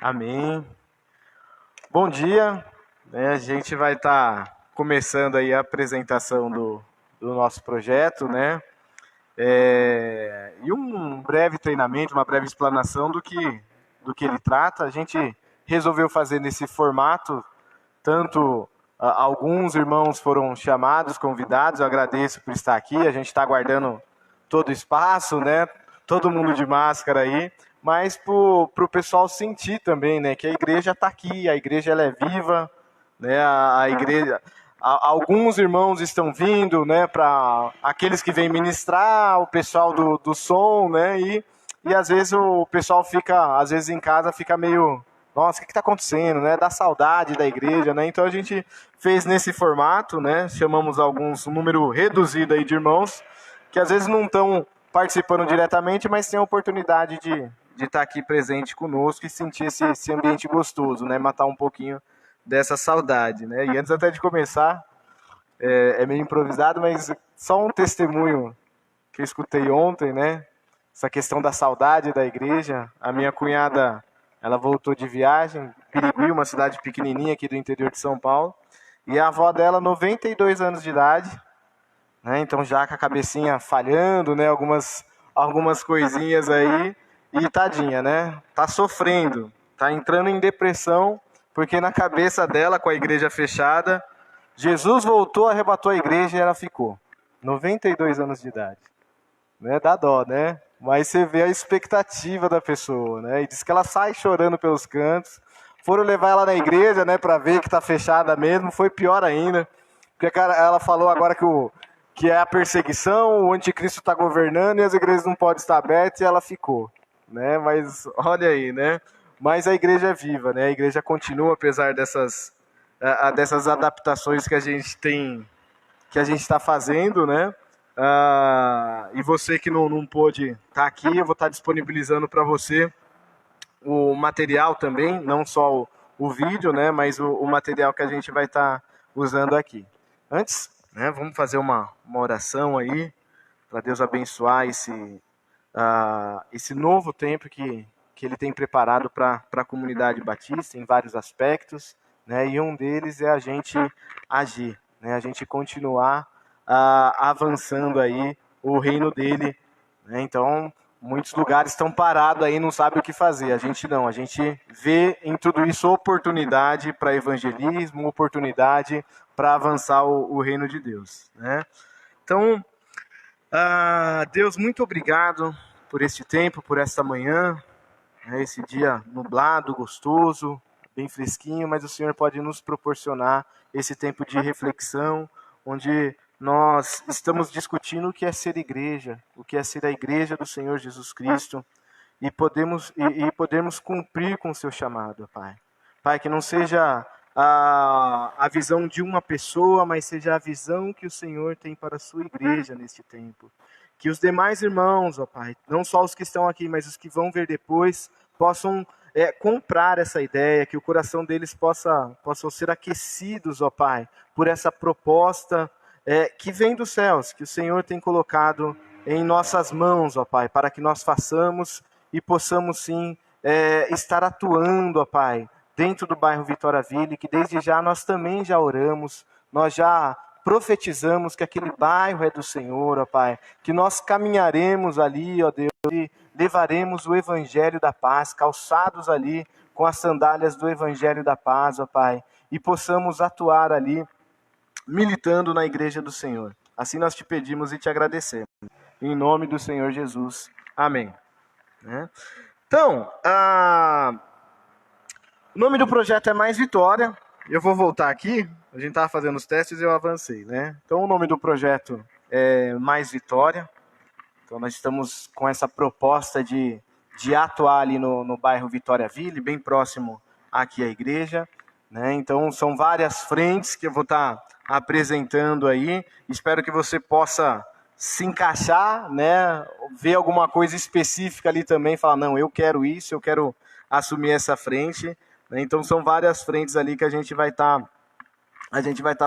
Amém. Bom dia, né? A gente vai estar começando aí a apresentação do nosso projeto, né? E um breve treinamento, uma breve explanação do que ele trata. A gente resolveu fazer nesse formato, tanto alguns irmãos foram chamados, convidados, eu agradeço por estar aqui, a gente está aguardando todo o espaço, né? Todo mundo de máscara aí, mas para o pessoal sentir também, né? Que a igreja está aqui, a igreja ela é viva, né? A igreja, alguns irmãos estão vindo, né? Para aqueles que vêm ministrar, o pessoal do som, né? E às vezes o pessoal fica, às vezes em casa fica meio, nossa, o que está acontecendo, né? Dá saudade da igreja, né? Então a gente fez nesse formato, né? Chamamos um número reduzido aí de irmãos que às vezes não estão participando diretamente, mas têm a oportunidade de estar aqui presente conosco e sentir esse ambiente gostoso, né? Matar um pouquinho dessa saudade, né? E antes até de começar, é meio improvisado, mas só um testemunho que eu escutei ontem, né? Essa questão da saudade da igreja. A minha cunhada, ela voltou de viagem, Pirigui, uma cidade pequenininha aqui do interior de São Paulo, e a avó dela, 92 anos de idade, né? Então já com a cabecinha falhando, né? Algumas coisinhas aí, e tadinha, né? Tá sofrendo, tá entrando em depressão, porque na cabeça dela, com a igreja fechada, Jesus voltou, arrebatou a igreja e ela ficou. 92 anos de idade. Né? Dá dó, né? Mas você vê a expectativa da pessoa, né? E diz que ela sai chorando pelos cantos. Foram levar ela na igreja, né, para ver que tá fechada mesmo. Foi pior ainda, porque ela falou agora que é a perseguição, o anticristo está governando e as igrejas não podem estar abertas, e ela ficou, né? Mas olha aí, né? Mas a igreja é viva, né? A igreja continua apesar dessas adaptações que a gente tem, que a gente está fazendo, né? E você que não pôde estar aqui, eu vou estar disponibilizando para você o material também, não só o vídeo, né? Mas o material que a gente vai estar usando aqui. Antes, né? Vamos fazer uma oração aí para Deus abençoar esse novo tempo que Ele tem preparado para a comunidade batista em vários aspectos, né? E um deles é a gente agir, né? A gente continuar avançando aí o reino dele, né? Então, muitos lugares estão parados aí, não sabem o que fazer. A gente não, a gente vê em tudo isso oportunidade para evangelismo, oportunidade para avançar o reino de Deus, né? Então, Deus, muito obrigado por este tempo, por esta manhã, né, esse dia nublado, gostoso, bem fresquinho, mas o Senhor pode nos proporcionar esse tempo de reflexão, onde nós estamos discutindo o que é ser igreja, o que é ser a igreja do Senhor Jesus Cristo, e podermos cumprir com o seu chamado, Pai. Pai, que não seja a visão de uma pessoa, mas seja a visão que o Senhor tem para a sua igreja neste tempo. Que os demais irmãos, ó Pai, não só os que estão aqui, mas os que vão ver depois, possam comprar essa ideia, que o coração deles possam ser aquecidos, ó Pai, por essa proposta que vem dos céus, que o Senhor tem colocado em nossas mãos, ó Pai, para que nós façamos e possamos sim estar atuando, ó Pai, dentro do bairro Vitória Ville, que desde já nós também já oramos, nós já profetizamos que aquele bairro é do Senhor, ó Pai, que nós caminharemos ali, ó Deus, e levaremos o Evangelho da Paz, calçados ali com as sandálias do Evangelho da Paz, ó Pai, e possamos atuar ali, militando na igreja do Senhor. Assim nós te pedimos e te agradecemos. Em nome do Senhor Jesus. Amém. Então, o nome do projeto é Mais Vitória. Eu vou voltar aqui. A gente estava fazendo os testes e eu avancei, né? Então, o nome do projeto é Mais Vitória. Então, nós estamos com essa proposta de atuar ali no bairro Vitória Ville, bem próximo aqui à igreja, né? Então, são várias frentes que eu vou estar apresentando aí. Espero que você possa se encaixar, né? Ver alguma coisa específica ali também, falar, não, eu quero isso, eu quero assumir essa frente. Então são várias frentes ali que a gente vai estar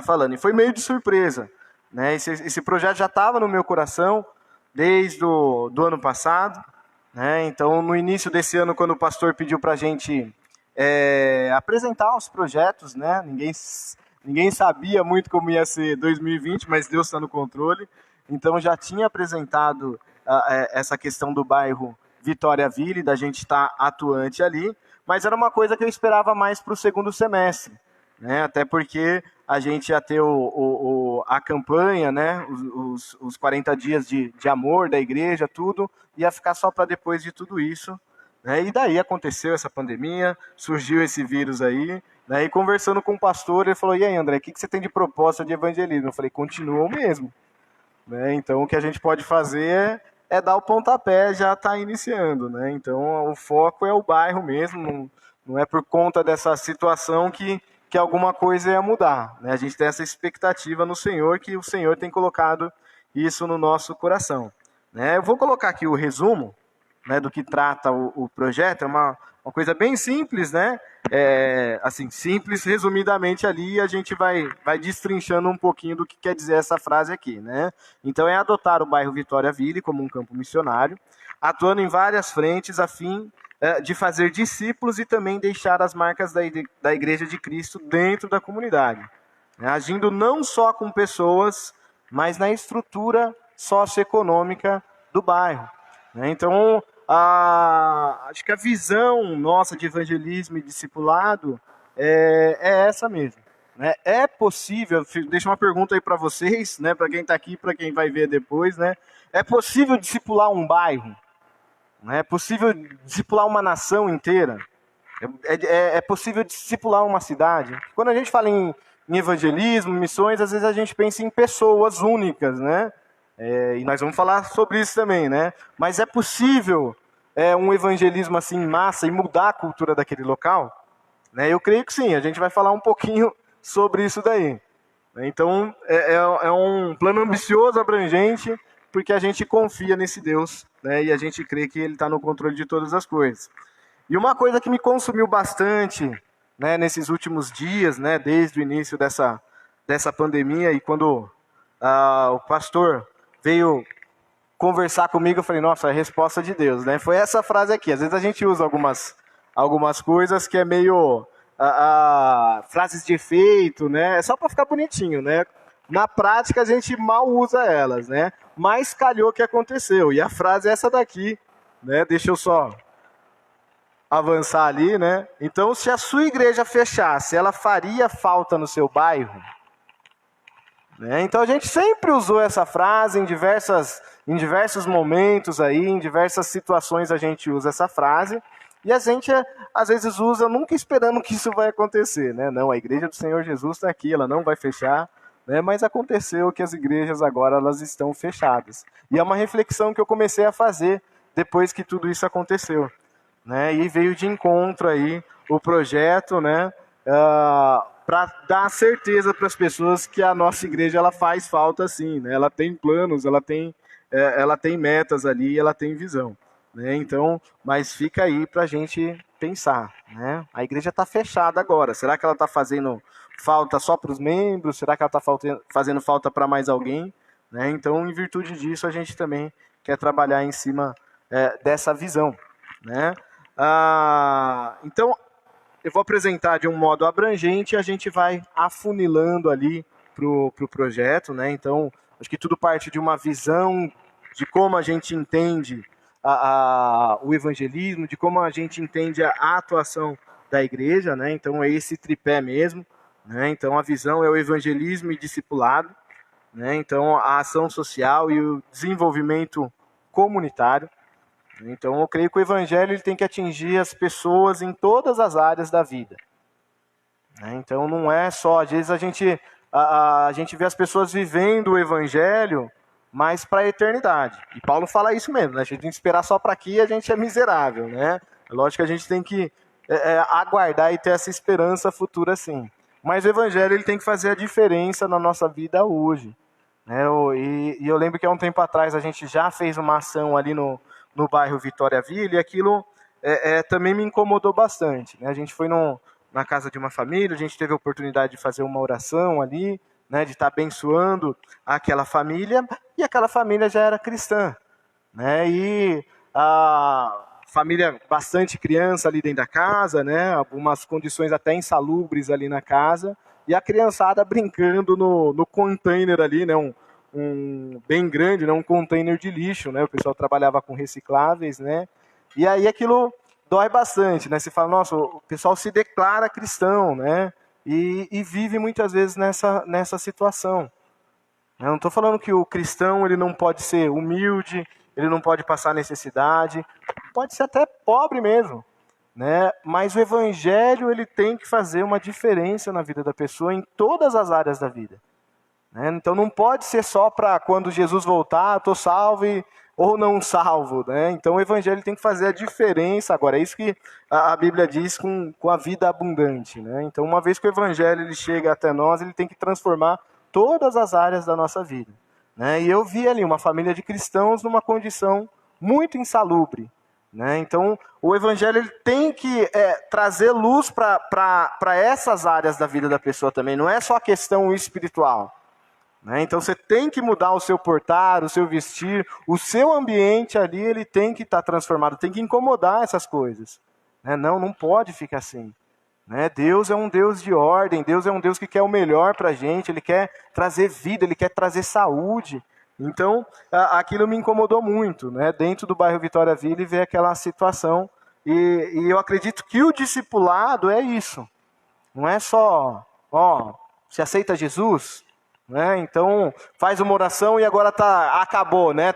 falando. E foi meio de surpresa, né? Esse projeto já estava no meu coração desde do ano passado, né? Então no início desse ano, quando o pastor pediu para a gente apresentar os projetos, né? Ninguém sabia muito como ia ser 2020, mas Deus está no controle. Então já tinha apresentado essa questão do bairro Vitória-Ville, da gente estar atuante ali, mas era uma coisa que eu esperava mais para o segundo semestre, né? Até porque a gente ia ter a campanha, né? Os 40 dias de amor da igreja, tudo, ia ficar só para depois de tudo isso. Né? E daí aconteceu essa pandemia, surgiu esse vírus aí, né? E conversando com o pastor, ele falou, e aí, André, o que você tem de proposta de evangelismo? Eu falei, continua o mesmo. Né? Então, o que a gente pode fazer é dar o pontapé, já está iniciando. Né? Então, o foco é o bairro mesmo, não é por conta dessa situação que alguma coisa ia mudar. Né? A gente tem essa expectativa no Senhor, que o Senhor tem colocado isso no nosso coração. Né? Eu vou colocar aqui o resumo, né, do que trata o projeto. É uma coisa bem simples, né? Assim, simples, resumidamente ali, a gente vai destrinchando um pouquinho do que quer dizer essa frase aqui, né? Então, é adotar o bairro Vitória-Ville como um campo missionário, atuando em várias frentes a fim de fazer discípulos e também deixar as marcas da Igreja de Cristo dentro da comunidade, né? Agindo não só com pessoas, mas na estrutura socioeconômica do bairro. Né? Então, acho que a visão nossa de evangelismo e discipulado é essa mesmo. Né? É possível, deixa uma pergunta aí para vocês, né, para quem está aqui, para quem vai ver depois, né? É possível discipular um bairro? Né? É possível discipular uma nação inteira? É possível discipular uma cidade? Quando a gente fala em evangelismo, missões, às vezes a gente pensa em pessoas únicas, né? E nós vamos falar sobre isso também, né? Mas é possível um evangelismo assim em massa e mudar a cultura daquele local? Né? Eu creio que sim, a gente vai falar um pouquinho sobre isso daí. Então, é um plano ambicioso, abrangente, porque a gente confia nesse Deus, né? E a gente crê que Ele está no controle de todas as coisas. E uma coisa que me consumiu bastante, né, nesses últimos dias, né, desde o início dessa pandemia, e quando o pastor veio conversar comigo, eu falei, nossa, é a resposta de Deus, né? Foi essa frase aqui. Às vezes a gente usa algumas coisas que é meio frases de efeito, né? É só para ficar bonitinho, né? Na prática a gente mal usa elas, né? Mas calhou que aconteceu. E a frase é essa daqui, né? Deixa eu só avançar ali, né? Então, se a sua igreja fechasse, ela faria falta no seu bairro? Né? Então a gente sempre usou essa frase em diversos momentos aí, em diversas situações a gente usa essa frase, e a gente às vezes usa nunca esperando que isso vai acontecer, né? Não, a igreja do Senhor Jesus está aqui, ela não vai fechar, né? Mas aconteceu que as igrejas agora elas estão fechadas. E é uma reflexão que eu comecei a fazer depois que tudo isso aconteceu, né? E veio de encontro aí o projeto, né? Para dar certeza para as pessoas que a nossa igreja ela faz falta sim, né? Ela tem planos, ela tem metas ali, ela tem visão, né? Então, mas fica aí para a gente pensar, né? A igreja está fechada agora, será que ela está fazendo falta só para os membros? Será que ela está fazendo falta para mais alguém? Né? Então, em virtude disso, a gente também quer trabalhar em cima dessa visão, né? Então, eu vou apresentar de um modo abrangente e a gente vai afunilando ali para o projeto, né? Então, acho que tudo parte de uma visão de como a gente entende o evangelismo, de como a gente entende a atuação da igreja, né? Então, é esse tripé mesmo, né? Então, a visão é o evangelismo e discipulado, né? Então, a ação social e o desenvolvimento comunitário. Então, eu creio que o evangelho ele tem que atingir as pessoas em todas as áreas da vida. Então, não é só, às vezes a gente vê as pessoas vivendo o evangelho, mas para a eternidade. E Paulo fala isso mesmo, né? A gente tem que esperar só para aqui, a gente é miserável, né? É lógico que a gente tem que aguardar e ter essa esperança futura, sim. Mas o evangelho ele tem que fazer a diferença na nossa vida hoje. Né? E eu lembro que há um tempo atrás a gente já fez uma ação ali no bairro Vitória-Ville, e aquilo também me incomodou bastante. Né? A gente foi na casa de uma família, a gente teve a oportunidade de fazer uma oração ali, né, de estar abençoando aquela família, e aquela família já era cristã. Né? E família, bastante criança ali dentro da casa, né? Algumas condições até insalubres ali na casa, e a criançada brincando no container ali, né? Um bem grande, né? Um container de lixo, né? O pessoal trabalhava com recicláveis, né? E aí aquilo dói bastante, né? Você fala, nossa, o pessoal se declara cristão, né? E vive muitas vezes nessa situação. Eu não estou falando que o cristão ele não pode ser humilde, ele não pode passar necessidade, pode ser até pobre mesmo, né? Mas o evangelho ele tem que fazer uma diferença na vida da pessoa em todas as áreas da vida, né? Então não pode ser só para quando Jesus voltar, estou salvo ou não salvo, né? Então o evangelho tem que fazer a diferença. Agora, é isso que a Bíblia diz com a vida abundante, né? Então uma vez que o evangelho ele chega até nós, ele tem que transformar todas as áreas da nossa vida, né? E eu vi ali uma família de cristãos numa condição muito insalubre, né? Então o evangelho ele tem que trazer luz para essas áreas da vida da pessoa também, não é só a questão espiritual, né? Então você tem que mudar o seu portar, o seu vestir, o seu ambiente ali ele tem que estar transformado, tem que incomodar essas coisas, né? Não pode ficar assim. Né? Deus é um Deus de ordem, Deus é um Deus que quer o melhor para a gente, Ele quer trazer vida, Ele quer trazer saúde. Então, aquilo me incomodou muito, né? Dentro do bairro Vitória Ville, ver aquela situação. E eu acredito que o discipulado é isso. Não é só, você aceita Jesus? Né? Então, faz uma oração e agora acabou, né?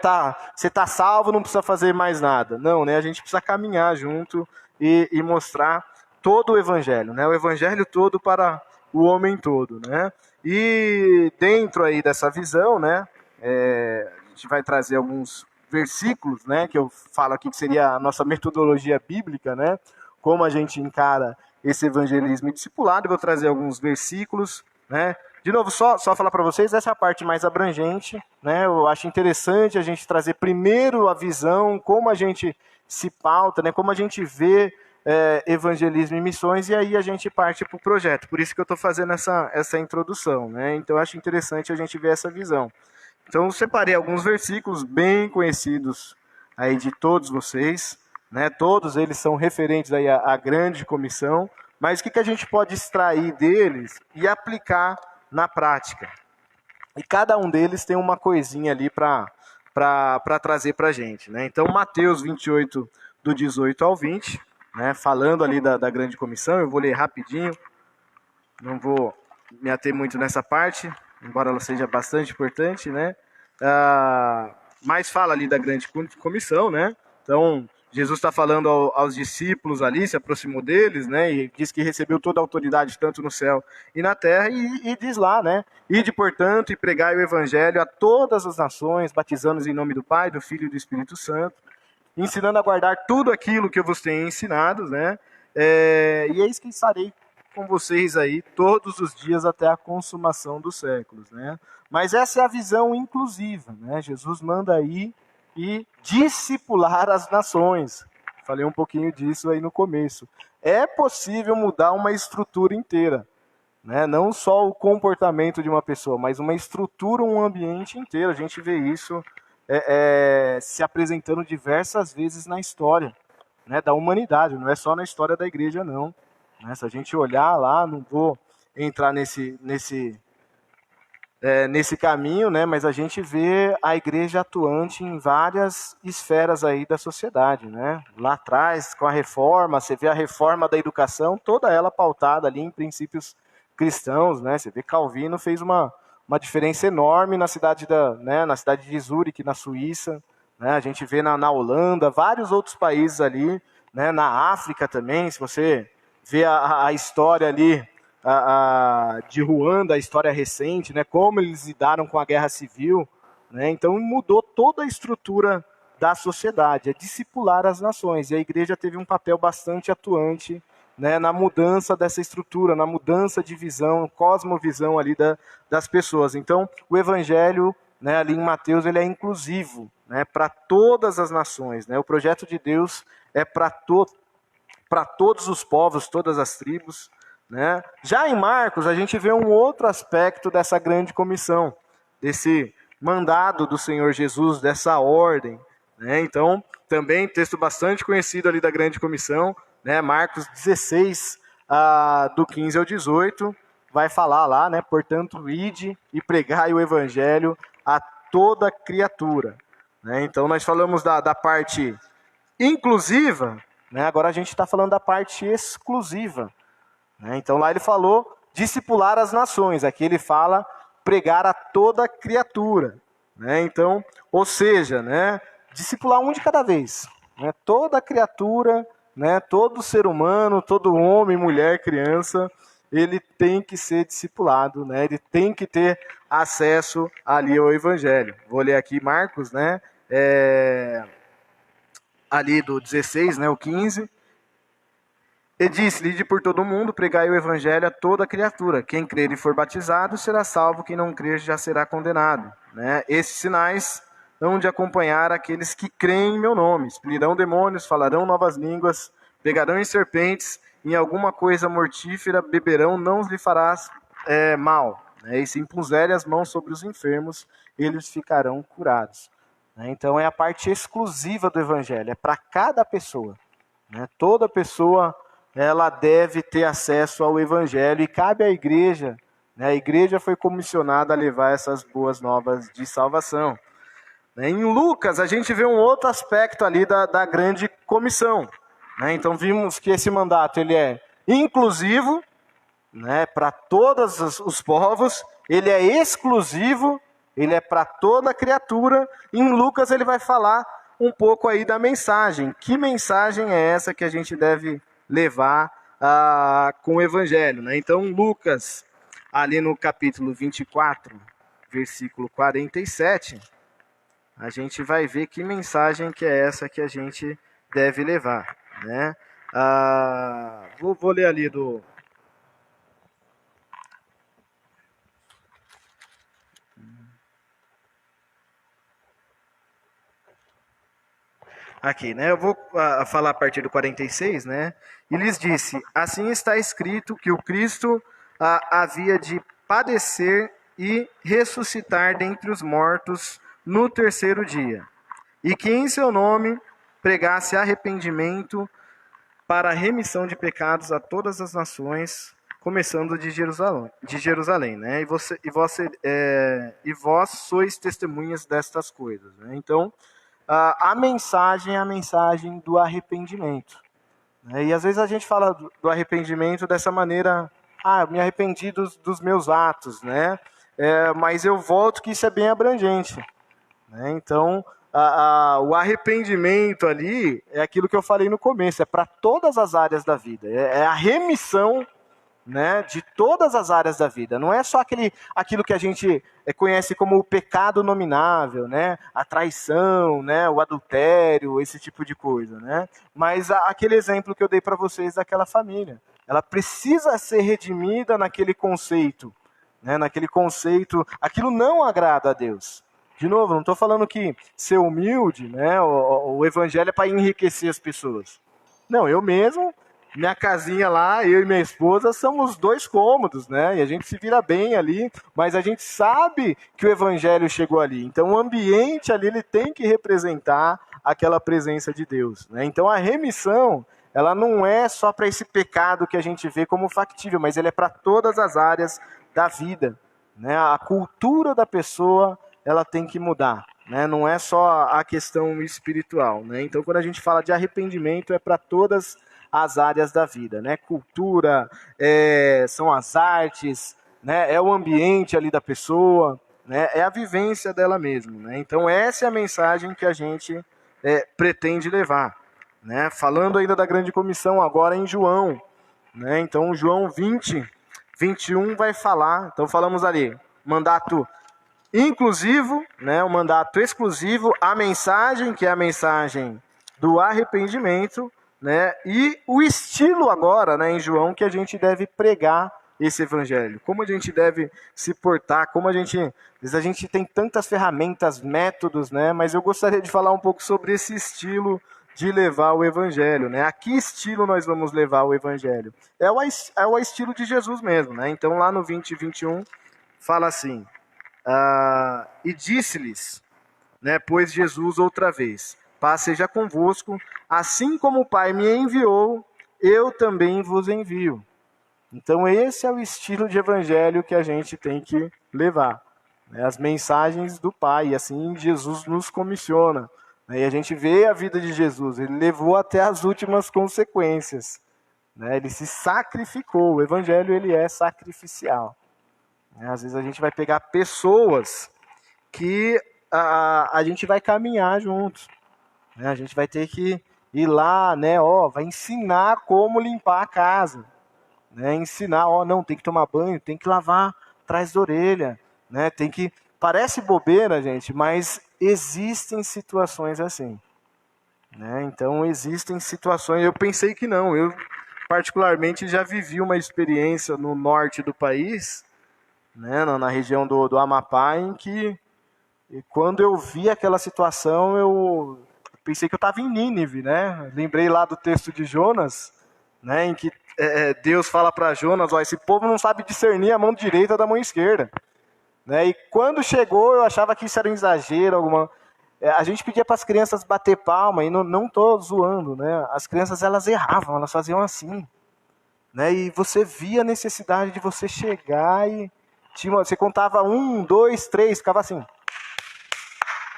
Você está salvo, não precisa fazer mais nada. Não, né? A gente precisa caminhar junto e mostrar todo o evangelho, né? O evangelho todo para o homem todo, né? E dentro aí dessa visão, né? A gente vai trazer alguns versículos, né? Que eu falo aqui que seria a nossa metodologia bíblica, né? Como a gente encara esse evangelismo e discipulado. Eu vou trazer alguns versículos, né? De novo, só falar para vocês, essa é a parte mais abrangente, né? Eu acho interessante a gente trazer primeiro a visão, como a gente se pauta, né? Como a gente vê evangelismo e missões, e aí a gente parte para o projeto. Por isso que eu estou fazendo essa introdução, né? Então eu acho interessante a gente ver essa visão. Então eu separei alguns versículos bem conhecidos aí de todos vocês, né? Todos eles são referentes aí à grande comissão, mas o que a gente pode extrair deles e aplicar na prática? E cada um deles tem uma coisinha ali para trazer para a gente, né? Então Mateus 28, do 18 ao 20, né, falando ali da grande comissão, eu vou ler rapidinho, não vou me ater muito nessa parte, embora ela seja bastante importante, né? Mas fala ali da grande comissão, né? Então, Jesus está falando aos discípulos ali, se aproximou deles, né? E diz que recebeu toda a autoridade, tanto no céu e na terra, e diz lá, né? Ide, portanto, e pregai o evangelho a todas as nações, batizando-os em nome do Pai, do Filho e do Espírito Santo, ensinando a guardar tudo aquilo que eu vos tenho ensinado, né? E eis que estarei com vocês aí todos os dias até a consumação dos séculos, né? Mas essa é a visão inclusiva, né? Jesus manda ir e discipular as nações. Falei um pouquinho disso aí no começo. É possível mudar uma estrutura inteira, né? Não só o comportamento de uma pessoa, mas uma estrutura, um ambiente inteiro. A gente vê isso se apresentando diversas vezes na história, né, da humanidade, não é só na história da igreja, não. Né? Se a gente olhar lá, não vou entrar nesse caminho, né, mas a gente vê a igreja atuante em várias esferas aí da sociedade, né? Lá atrás, com a reforma, você vê a reforma da educação, toda ela pautada ali em princípios cristãos, né? Você vê Calvino fez uma diferença enorme na cidade na cidade de Zurique, na Suíça, né? A gente vê na Holanda, vários outros países ali, né? Na África também, se você vê a história ali de Ruanda, a história recente, né? Como eles lidaram com a guerra civil, né? Então mudou toda a estrutura da sociedade, é discipular as nações, e a igreja teve um papel bastante atuante, né, na mudança dessa estrutura, na mudança de visão, cosmovisão ali das pessoas. Então, o evangelho, né, ali em Mateus, ele é inclusivo, né, para todas as nações, né? O projeto de Deus é para todos os povos, todas as tribos, né? Já em Marcos, a gente vê um outro aspecto dessa grande comissão, desse mandado do Senhor Jesus, dessa ordem, né? Então, também texto bastante conhecido ali da Grande Comissão, né? Marcos 16, do 15 ao 18, vai falar lá, né? Portanto, ide e pregai o evangelho a toda criatura, né? Então, nós falamos da parte inclusiva, né? Agora a gente está falando da parte exclusiva, né? Então, lá ele falou discipular as nações, aqui ele fala pregar a toda criatura, né? Então, ou seja, né? Discipular um de cada vez, né? Toda criatura, né? Todo ser humano, todo homem, mulher, criança, ele tem que ser discipulado, né? Ele tem que ter acesso ali ao evangelho. Vou ler aqui Marcos, né? Ali do 16, né? O 15. E disse-lhe, ide por todo o mundo, pregai o evangelho a toda criatura. Quem crer e for batizado será salvo, quem não crer já será condenado, né? Esses sinais hão de acompanhar aqueles que creem em meu nome. Expelirão demônios, falarão novas línguas, pegarão em serpentes, em alguma coisa mortífera beberão, não lhe farás mal, né? E se impuserem as mãos sobre os enfermos, eles ficarão curados, né? Então é a parte exclusiva do evangelho, é para cada pessoa, né? Toda pessoa ela deve ter acesso ao evangelho e cabe à igreja, né? A igreja foi comissionada a levar essas boas novas de salvação. Em Lucas, a gente vê um outro aspecto ali da grande comissão, né? Então, vimos que esse mandato ele é inclusivo, né, para todos os povos, ele é exclusivo, ele é para toda criatura. Em Lucas, ele vai falar um pouco aí da mensagem. Que mensagem é essa que a gente deve levar com o evangelho, né? Então, Lucas, ali no capítulo 24, versículo 47... a gente vai ver que mensagem que é essa que a gente deve levar, né? Vou ler ali do... Aqui, né? Eu vou falar a partir do 46, né? E lhes disse, assim está escrito que o Cristo havia de padecer e ressuscitar dentre os mortos no terceiro dia, e que em seu nome pregasse arrependimento para a remissão de pecados a todas as nações, começando de Jerusalém, né? E vós sois testemunhas destas coisas, né? Então, a mensagem é a mensagem do arrependimento, né? E às vezes a gente fala do arrependimento dessa maneira, eu me arrependi dos meus atos, né? Mas eu volto que isso é bem abrangente, né? Então, o arrependimento ali é aquilo que eu falei no começo, é para todas as áreas da vida, é a remissão, né, de todas as áreas da vida. Não é só aquilo que a gente conhece como o pecado nominável, né, a traição, né, o adultério, esse tipo de coisa, né? Mas aquele exemplo que eu dei para vocês daquela família, ela precisa ser redimida naquele conceito, né, aquilo não agrada a Deus. De novo, não estou falando que ser humilde, né, o evangelho é para enriquecer as pessoas. Não, eu mesmo, minha casinha lá, eu e minha esposa, somos 2 cômodos, né? E a gente se vira bem ali, mas a gente sabe que o evangelho chegou ali. Então o ambiente ali ele tem que representar aquela presença de Deus, né? Então a remissão, ela não é só para esse pecado que a gente vê como factível, mas ele é para todas as áreas da vida, né? A cultura da pessoa ela tem que mudar, né? Não é só a questão espiritual, né? Então, quando a gente fala de arrependimento, é para todas as áreas da vida, né? Cultura, são as artes, né? É o ambiente ali da pessoa, né? É a vivência dela mesma, né? Então, essa é a mensagem que a gente pretende levar, né? Falando ainda da grande comissão, agora em João, né? Então, João 20, 21 vai falar, então falamos ali, mandato inclusivo, né, o mandato exclusivo, a mensagem, que é a mensagem do arrependimento, né, e o estilo agora, né, em João, que a gente deve pregar esse evangelho. Como a gente deve se portar, como a gente tem tantas ferramentas, métodos, né, mas eu gostaria de falar um pouco sobre esse estilo de levar o evangelho, né? A que estilo nós vamos levar o evangelho? É o estilo de Jesus mesmo, né? Então lá no 20 e 21 fala assim: e disse-lhes, né, pois Jesus outra vez, paz seja convosco, assim como o Pai me enviou, eu também vos envio. Então esse é o estilo de evangelho que a gente tem que levar, né? As mensagens do Pai, assim Jesus nos comissiona, né? E a gente vê a vida de Jesus, ele levou até as últimas consequências, né? Ele se sacrificou, o evangelho ele é sacrificial, né? Às vezes a gente vai pegar pessoas que a gente vai caminhar juntos, né? A gente vai ter que ir lá, né? Vai ensinar como limpar a casa, né? Ensinar, não, tem que tomar banho, tem que lavar atrás da orelha, né? Tem que... Parece bobeira, gente, mas existem situações assim, né? Então existem situações, eu pensei que não, eu particularmente já vivi uma experiência no norte do país, né? Na região do Amapá, em que quando eu vi aquela situação, eu pensei que eu estava em Nínive, né? Lembrei lá do texto de Jonas, né? Em que Deus fala para Jonas, esse povo não sabe discernir a mão direita da mão esquerda, né? E quando chegou, eu achava que isso era um exagero, a gente pedia para as crianças bater palma, e não estou zoando, né? As crianças, elas erravam, elas faziam assim, né? E você via a necessidade de você chegar e você contava 1, 2, 3, ficava assim,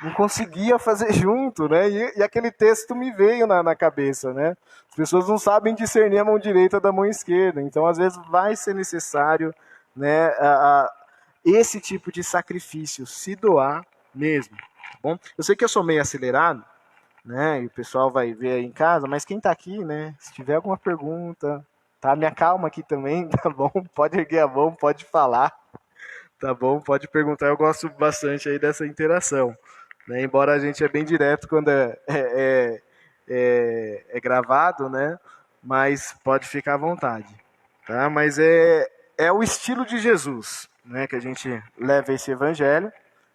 não conseguia fazer junto, né? E aquele texto me veio na cabeça, né? As pessoas não sabem discernir a mão direita da mão esquerda, então às vezes vai ser necessário, né, esse tipo de sacrifício, se doar mesmo, tá bom? Eu sei que eu sou meio acelerado, né? E o pessoal vai ver aí em casa, mas quem está aqui, né? Se tiver alguma pergunta, tá? Me acalma aqui também, tá bom? Pode erguer a mão, pode falar, tá bom? Pode perguntar, eu gosto bastante aí dessa interação, né? Embora a gente é bem direto quando é gravado, né? Mas pode ficar à vontade, tá? Mas é o estilo de Jesus, né? Que a gente leva esse evangelho,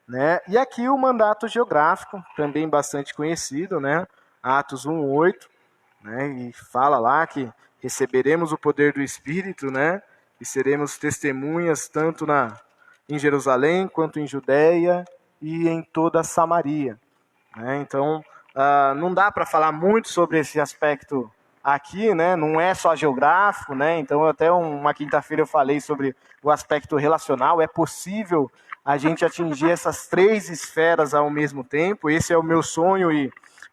né? E aqui o mandato geográfico, também bastante conhecido, né? Atos 1:8, né? E fala lá que receberemos o poder do Espírito, né? E seremos testemunhas tanto em Jerusalém quanto em Judeia e em toda a Samaria, né? Então, não dá para falar muito sobre esse aspecto aqui, né? Não é só geográfico, né? Então, até uma quinta-feira eu falei sobre o aspecto relacional. É possível a gente atingir essas 3 esferas ao mesmo tempo. Esse é o meu sonho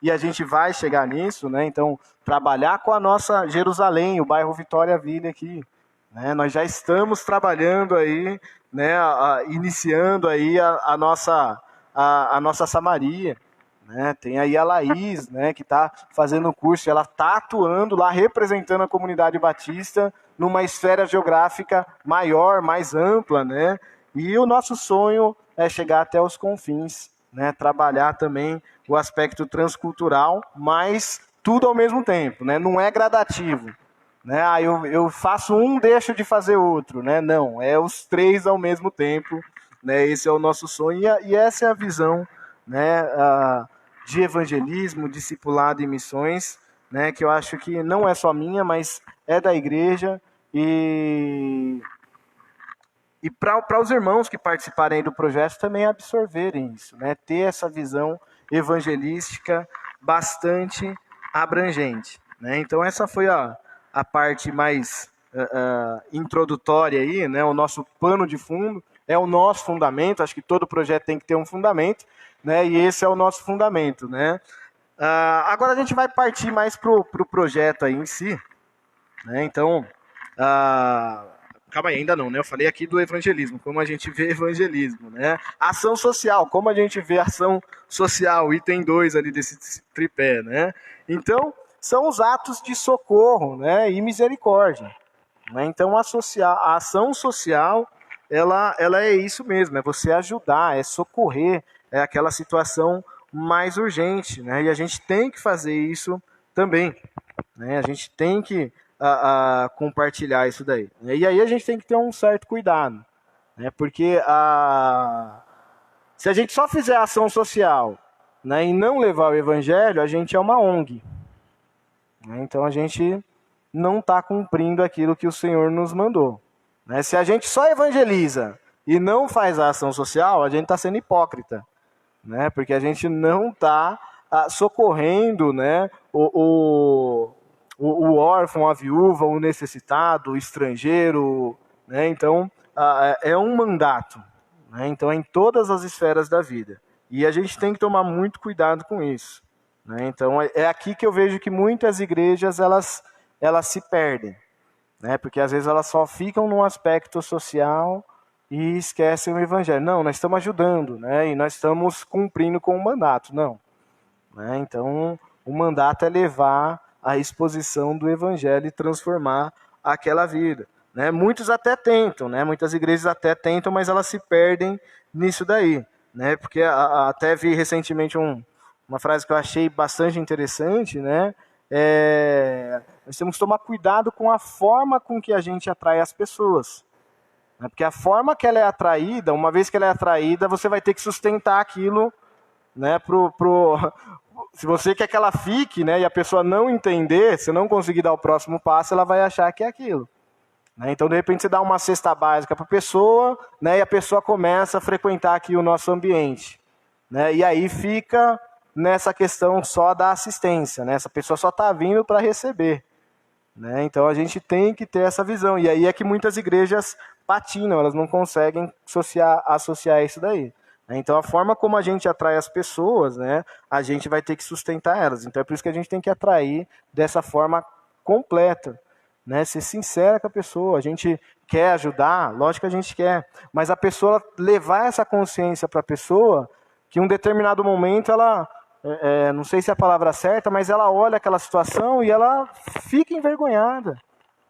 e a gente vai chegar nisso, né? Então, trabalhar com a nossa Jerusalém, o bairro Vitória Ville aqui, né? Nós já estamos trabalhando aí, né? Iniciando aí a nossa Samaria, né? Tem aí a Laís, né? Que está fazendo o curso, ela está atuando lá, representando a comunidade batista numa esfera geográfica maior, mais ampla, né? E o nosso sonho é chegar até os confins, né? Trabalhar também o aspecto transcultural, mas tudo ao mesmo tempo, né? Não é gradativo, né? Eu faço um, deixo de fazer outro, né? Não, é os 3 ao mesmo tempo, né? Esse é o nosso sonho e essa é a visão, né? De evangelismo, discipulado e missões, né? Que eu acho que não é só minha, mas é da igreja e para os irmãos que participarem do projeto também absorverem isso, né? Ter essa visão evangelística bastante abrangente, né? Então essa foi a parte mais introdutória aí, né? O nosso pano de fundo, é o nosso fundamento. Acho que todo projeto tem que ter um fundamento, né? E esse é o nosso fundamento, né? Agora a gente vai partir mais para o projeto aí em si, né? Então, calma aí, ainda não, né? Eu falei aqui do evangelismo, como a gente vê evangelismo, né? Ação social, como a gente vê ação social, item 2 ali desse tripé, né? Então, são os atos de socorro, né? E misericórdia, né? Então, a ação social, ela é isso mesmo, é você ajudar, é socorrer, é aquela situação mais urgente, né? E a gente tem que fazer isso também, né? A gente tem que compartilhar isso daí. E aí a gente tem que ter um certo cuidado, né? Porque se a gente só fizer ação social, né, e não levar o evangelho, a gente é uma ONG, né? Então a gente não está cumprindo aquilo que o Senhor nos mandou, né? Se a gente só evangeliza e não faz a ação social, a gente está sendo hipócrita, né? Porque a gente não está socorrendo, né, o órfão, a viúva, o necessitado, o estrangeiro, né? Então, é um mandato, né? Então, é em todas as esferas da vida. E a gente tem que tomar muito cuidado com isso, né? Então, é aqui que eu vejo que muitas igrejas, elas se perdem, né? Porque às vezes elas só ficam num aspecto social e esquecem o evangelho. Não, nós estamos ajudando, né? E nós estamos cumprindo com o mandato. Não, né? Então, o mandato é levar a exposição do evangelho e transformar aquela vida, né? Muitos até tentam, né? Muitas igrejas até tentam, mas elas se perdem nisso daí, né? Porque até vi recentemente uma frase que eu achei bastante interessante, né? Nós temos que tomar cuidado com a forma com que a gente atrai as pessoas, né? Porque a forma que ela é atraída, uma vez que ela é atraída, você vai ter que sustentar aquilo, né? Se você quer que ela fique, né, e a pessoa não entender, se não conseguir dar o próximo passo, ela vai achar que é aquilo, né? Então, de repente, você dá uma cesta básica para a pessoa, né, e a pessoa começa a frequentar aqui o nosso ambiente, né? E aí fica nessa questão só da assistência, né? Essa pessoa só está vindo para receber, né? Então, a gente tem que ter essa visão. E aí é que muitas igrejas patinam, elas não conseguem associar isso daí. Então, a forma como a gente atrai as pessoas, né, a gente vai ter que sustentar elas. Então, é por isso que a gente tem que atrair dessa forma completa, né, ser sincera com a pessoa. A gente quer ajudar, lógico que a gente quer, mas a pessoa levar essa consciência para a pessoa que em um determinado momento ela, não sei se é a palavra certa, mas ela olha aquela situação e ela fica envergonhada.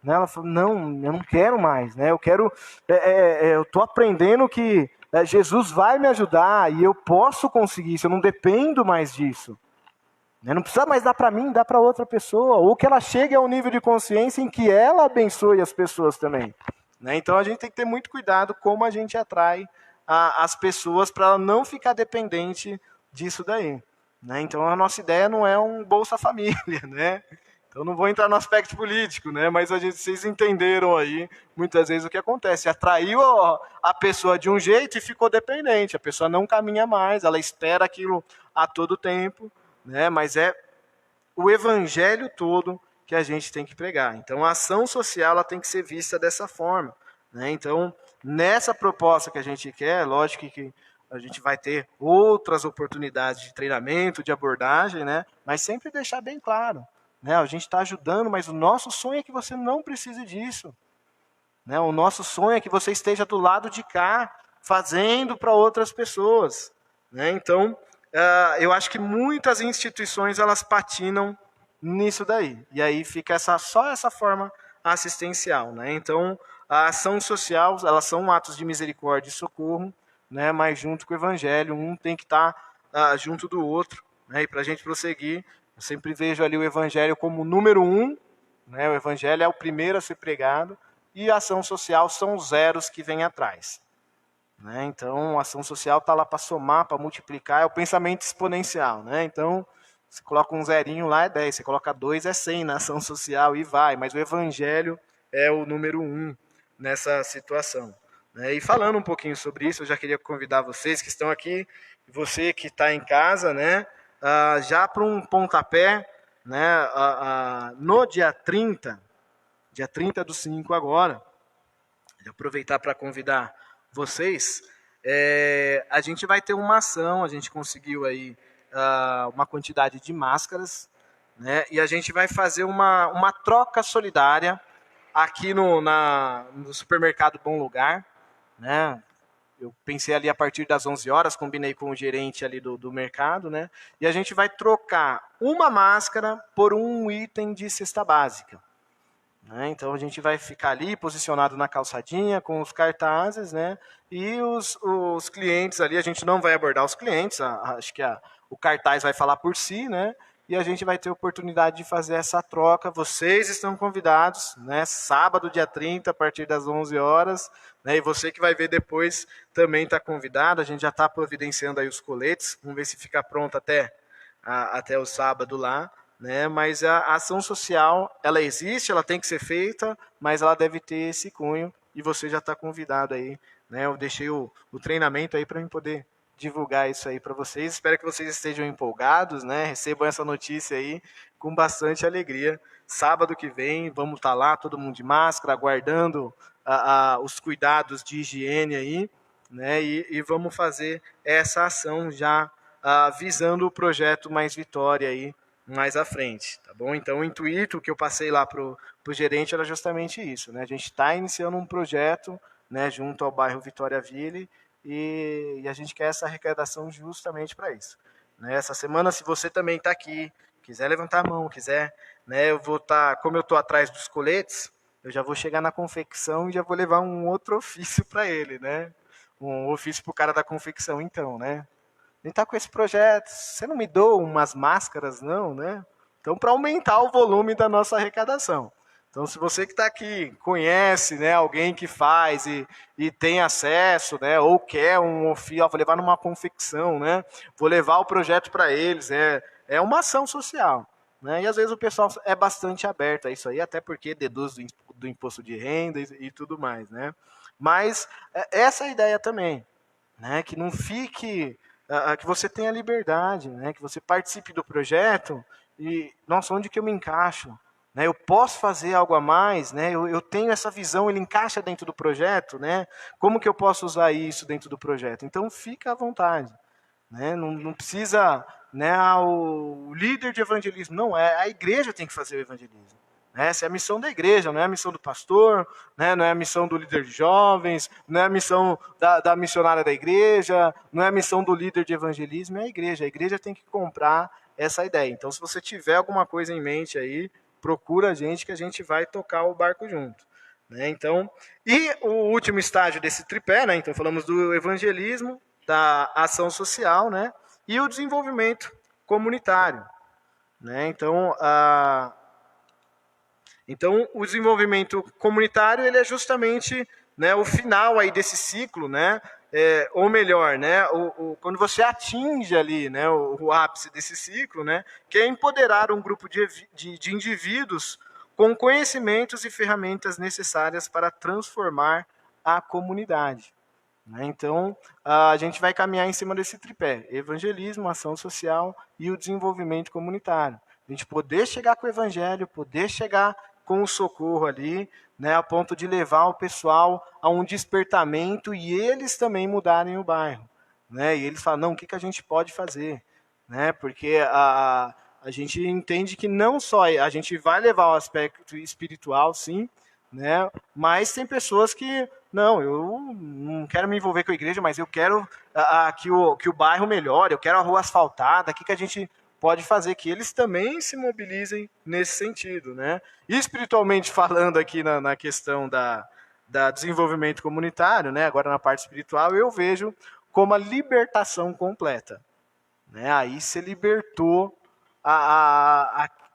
Né? Ela fala, não, eu não quero mais, né? Eu estou aprendendo que Jesus vai me ajudar e eu posso conseguir isso, eu não dependo mais disso. Não precisa mais dar para mim, dá para outra pessoa. Ou que ela chegue a um nível de consciência em que ela abençoe as pessoas também. Então a gente tem que ter muito cuidado como a gente atrai as pessoas para ela não ficar dependente disso daí. Então a nossa ideia não é um Bolsa Família, né? Então não vou entrar no aspecto político, né? Mas vocês entenderam aí, muitas vezes, o que acontece. Atraiu a pessoa de um jeito e ficou dependente. A pessoa não caminha mais, ela espera aquilo a todo tempo, né? Mas é o evangelho todo que a gente tem que pregar. Então a ação social ela tem que ser vista dessa forma, né? Então, nessa proposta que a gente quer, lógico que a gente vai ter outras oportunidades de treinamento, de abordagem, né? Mas sempre deixar bem claro. A gente está ajudando, mas o nosso sonho é que você não precise disso. O nosso sonho é que você esteja do lado de cá, fazendo para outras pessoas. Então, eu acho que muitas instituições elas patinam nisso daí. E aí fica só essa forma assistencial. Então, a ação social, elas são atos de misericórdia e socorro, mas junto com o evangelho, um tem que estar junto do outro. E para a gente prosseguir, eu sempre vejo ali o evangelho como número 1, o evangelho é o primeiro a ser pregado, e a ação social são os zeros que vêm atrás. Então, a ação social está lá para somar, para multiplicar, é o pensamento exponencial. Então, você coloca um zerinho lá, é 10, você coloca 2, é 100 na ação social e vai, mas o evangelho é o número 1 nessa situação. E falando um pouquinho sobre isso, eu já queria convidar vocês que estão aqui, você que está em casa, já para um pontapé, no dia 30 do 5 agora, vou aproveitar para convidar vocês, a gente vai ter uma ação, a gente conseguiu aí uma quantidade de máscaras, e a gente vai fazer uma troca solidária aqui no supermercado Bom Lugar, Eu pensei ali a partir das 11 horas, combinei com o gerente ali do mercado, e a gente vai trocar uma máscara por um item de cesta básica. Então a gente vai ficar ali posicionado na calçadinha com os cartazes, e os clientes ali, a gente não vai abordar os clientes, acho que o cartaz vai falar por si, e a gente vai ter oportunidade de fazer essa troca. Vocês estão convidados, sábado, dia 30, a partir das 11 horas, e você que vai ver depois também está convidado. A gente já está providenciando aí os coletes, vamos ver se fica pronto até o sábado lá. Mas a ação social, ela existe, ela tem que ser feita, mas ela deve ter esse cunho, e você já está convidado aí. Eu deixei o treinamento aí para mim poder divulgar isso aí para vocês. Espero que vocês estejam empolgados, né? Recebam essa notícia aí com bastante alegria. Sábado que vem, vamos estar lá, todo mundo de máscara, aguardando os cuidados de higiene aí, né? E vamos fazer essa ação já visando o projeto Mais Vitória aí mais à frente, tá bom? Então, o intuito que eu passei lá pro gerente era justamente isso, né? A gente está iniciando um projeto, né, junto ao bairro Vitória Ville, e a gente quer essa arrecadação justamente para isso. Né? Essa semana, se você também está aqui, quiser levantar a mão, quiser, né, eu vou estar, como eu estou atrás dos coletes, eu já vou chegar na confecção e já vou levar um outro ofício para ele, né? Um ofício para o cara da confecção, então, né? A gente está com esse projeto, você não me doa umas máscaras, não, né? Então, para aumentar o volume da nossa arrecadação. Então, se você que está aqui conhece, né, alguém que faz e tem acesso, né, ou quer um ofício, vou levar numa confecção, né, vou levar o projeto para eles, é uma ação social. Né, e às vezes o pessoal é bastante aberto a isso aí, até porque deduz do imposto de renda e tudo mais. Né? Mas essa é a ideia também, né, que não fique, que você tenha liberdade, né, que você participe do projeto e, nossa, onde que eu me encaixo? Né, eu posso fazer algo a mais, né, eu tenho essa visão, ele encaixa dentro do projeto, né, como que eu posso usar isso dentro do projeto? Então, fica à vontade. Né, não precisa, né, o líder de evangelismo, não, a igreja tem que fazer o evangelismo. Né, essa é a missão da igreja, não é a missão do pastor, né, não é a missão do líder de jovens, não é a missão da missionária da igreja, não é a missão do líder de evangelismo, é a igreja. A igreja tem que comprar essa ideia. Então, se você tiver alguma coisa em mente aí, procura a gente que a gente vai tocar o barco junto. Né? Então, e o último estágio desse tripé, né? Então falamos do evangelismo, da ação social, né? E o desenvolvimento comunitário. Né? Então, o desenvolvimento comunitário ele é justamente, né, o final aí desse ciclo, né? Ou melhor, né, quando você atinge ali, né, o ápice desse ciclo, né, que é empoderar um grupo de indivíduos com conhecimentos e ferramentas necessárias para transformar a comunidade. Né? Então, a gente vai caminhar em cima desse tripé: evangelismo, ação social e o desenvolvimento comunitário. A gente poder chegar com o evangelho, poder chegar com o socorro ali, né, a ponto de levar o pessoal a um despertamento e eles também mudarem o bairro. Né? E eles falam, não, o que a gente pode fazer? Né? Porque a gente entende que não só a gente vai levar o aspecto espiritual, sim, né? Mas tem pessoas que, não, eu não quero me envolver com a igreja, mas eu quero que o bairro melhore, eu quero a rua asfaltada, o que a gente pode fazer? Que eles também se mobilizem nesse sentido. Né? E espiritualmente falando aqui na questão da desenvolvimento comunitário, né? Agora na parte espiritual, eu vejo como a libertação completa. Né? Aí você libertou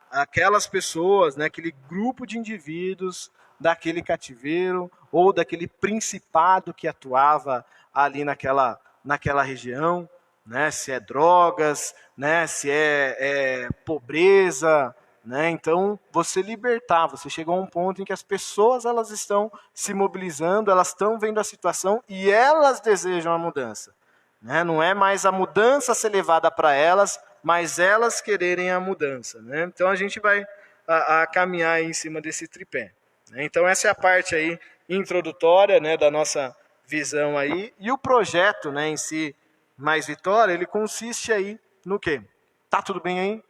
aquelas pessoas, né? Aquele grupo de indivíduos daquele cativeiro ou daquele principado que atuava ali naquela região, né? Se é drogas, né? Se é pobreza, né? Então você libertar, você chegou a um ponto em que as pessoas elas estão se mobilizando, elas estão vendo a situação e elas desejam a mudança. Né? Não é mais a mudança ser levada para elas, mas elas quererem a mudança. Né? Então a gente vai a caminhar em cima desse tripé. Né? Então essa é a parte aí introdutória, né, da nossa visão aí. E o projeto, né, em si, Mais Vitória, ele consiste aí no quê? Tá tudo bem aí?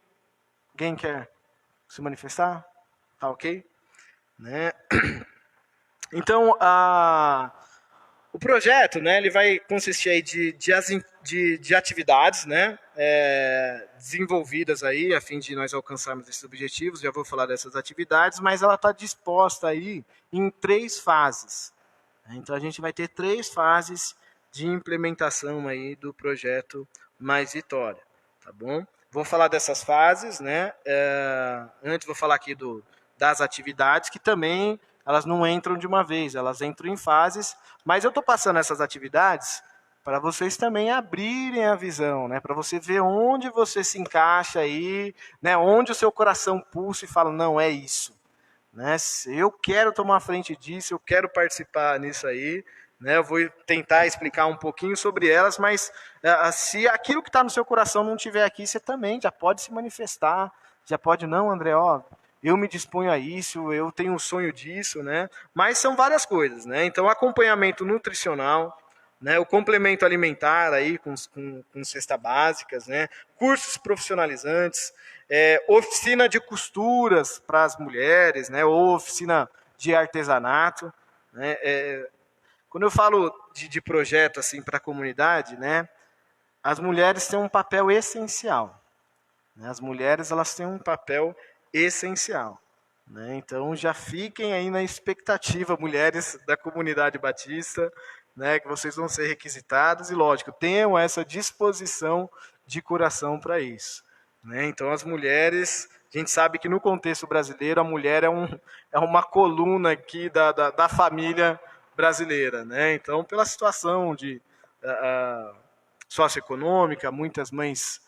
Alguém quer se manifestar? Tá ok? Né? Então, o projeto, né, ele vai consistir aí de atividades, né, desenvolvidas aí a fim de nós alcançarmos esses objetivos. Já vou falar dessas atividades, mas ela está disposta aí em 3 fases. Então a gente vai ter 3 fases de implementação aí do projeto Mais Vitória, tá bom? Vou falar dessas fases, né? Antes vou falar aqui das atividades que também elas não entram de uma vez, elas entram em fases, mas eu estou passando essas atividades para vocês também abrirem a visão, né? Para você ver onde você se encaixa aí, né? Onde o seu coração pulsa e fala, não, é isso. Né? Eu quero tomar frente disso, eu quero participar nisso aí, né? Eu vou tentar explicar um pouquinho sobre elas, mas se aquilo que está no seu coração não estiver aqui, você também já pode se manifestar, já pode, não, André, ó, eu me disponho a isso, eu tenho um sonho disso, né? Mas são várias coisas, né? Então, acompanhamento nutricional, né? O complemento alimentar aí com cesta básicas, né? Cursos profissionalizantes, oficina de costuras para as mulheres, né? Ou oficina de artesanato, né? Quando eu falo de projeto assim para a comunidade, né? As mulheres têm um papel essencial, né? As mulheres elas têm um papel essencial, né? Então já fiquem aí na expectativa, mulheres da comunidade batista, né? Que vocês vão ser requisitadas e, lógico, tenham essa disposição de coração para isso, né? Então as mulheres, a gente sabe que no contexto brasileiro a mulher é uma coluna aqui da família brasileira, né? Então pela situação de socioeconômica, muitas mães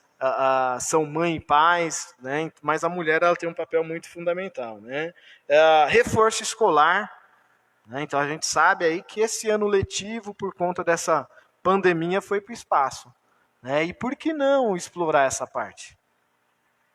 são mãe e pais, né? Mas a mulher ela tem um papel muito fundamental, né? Reforço escolar, né? Então a gente sabe aí que esse ano letivo, por conta dessa pandemia, foi para o espaço, né? E por que não explorar essa parte?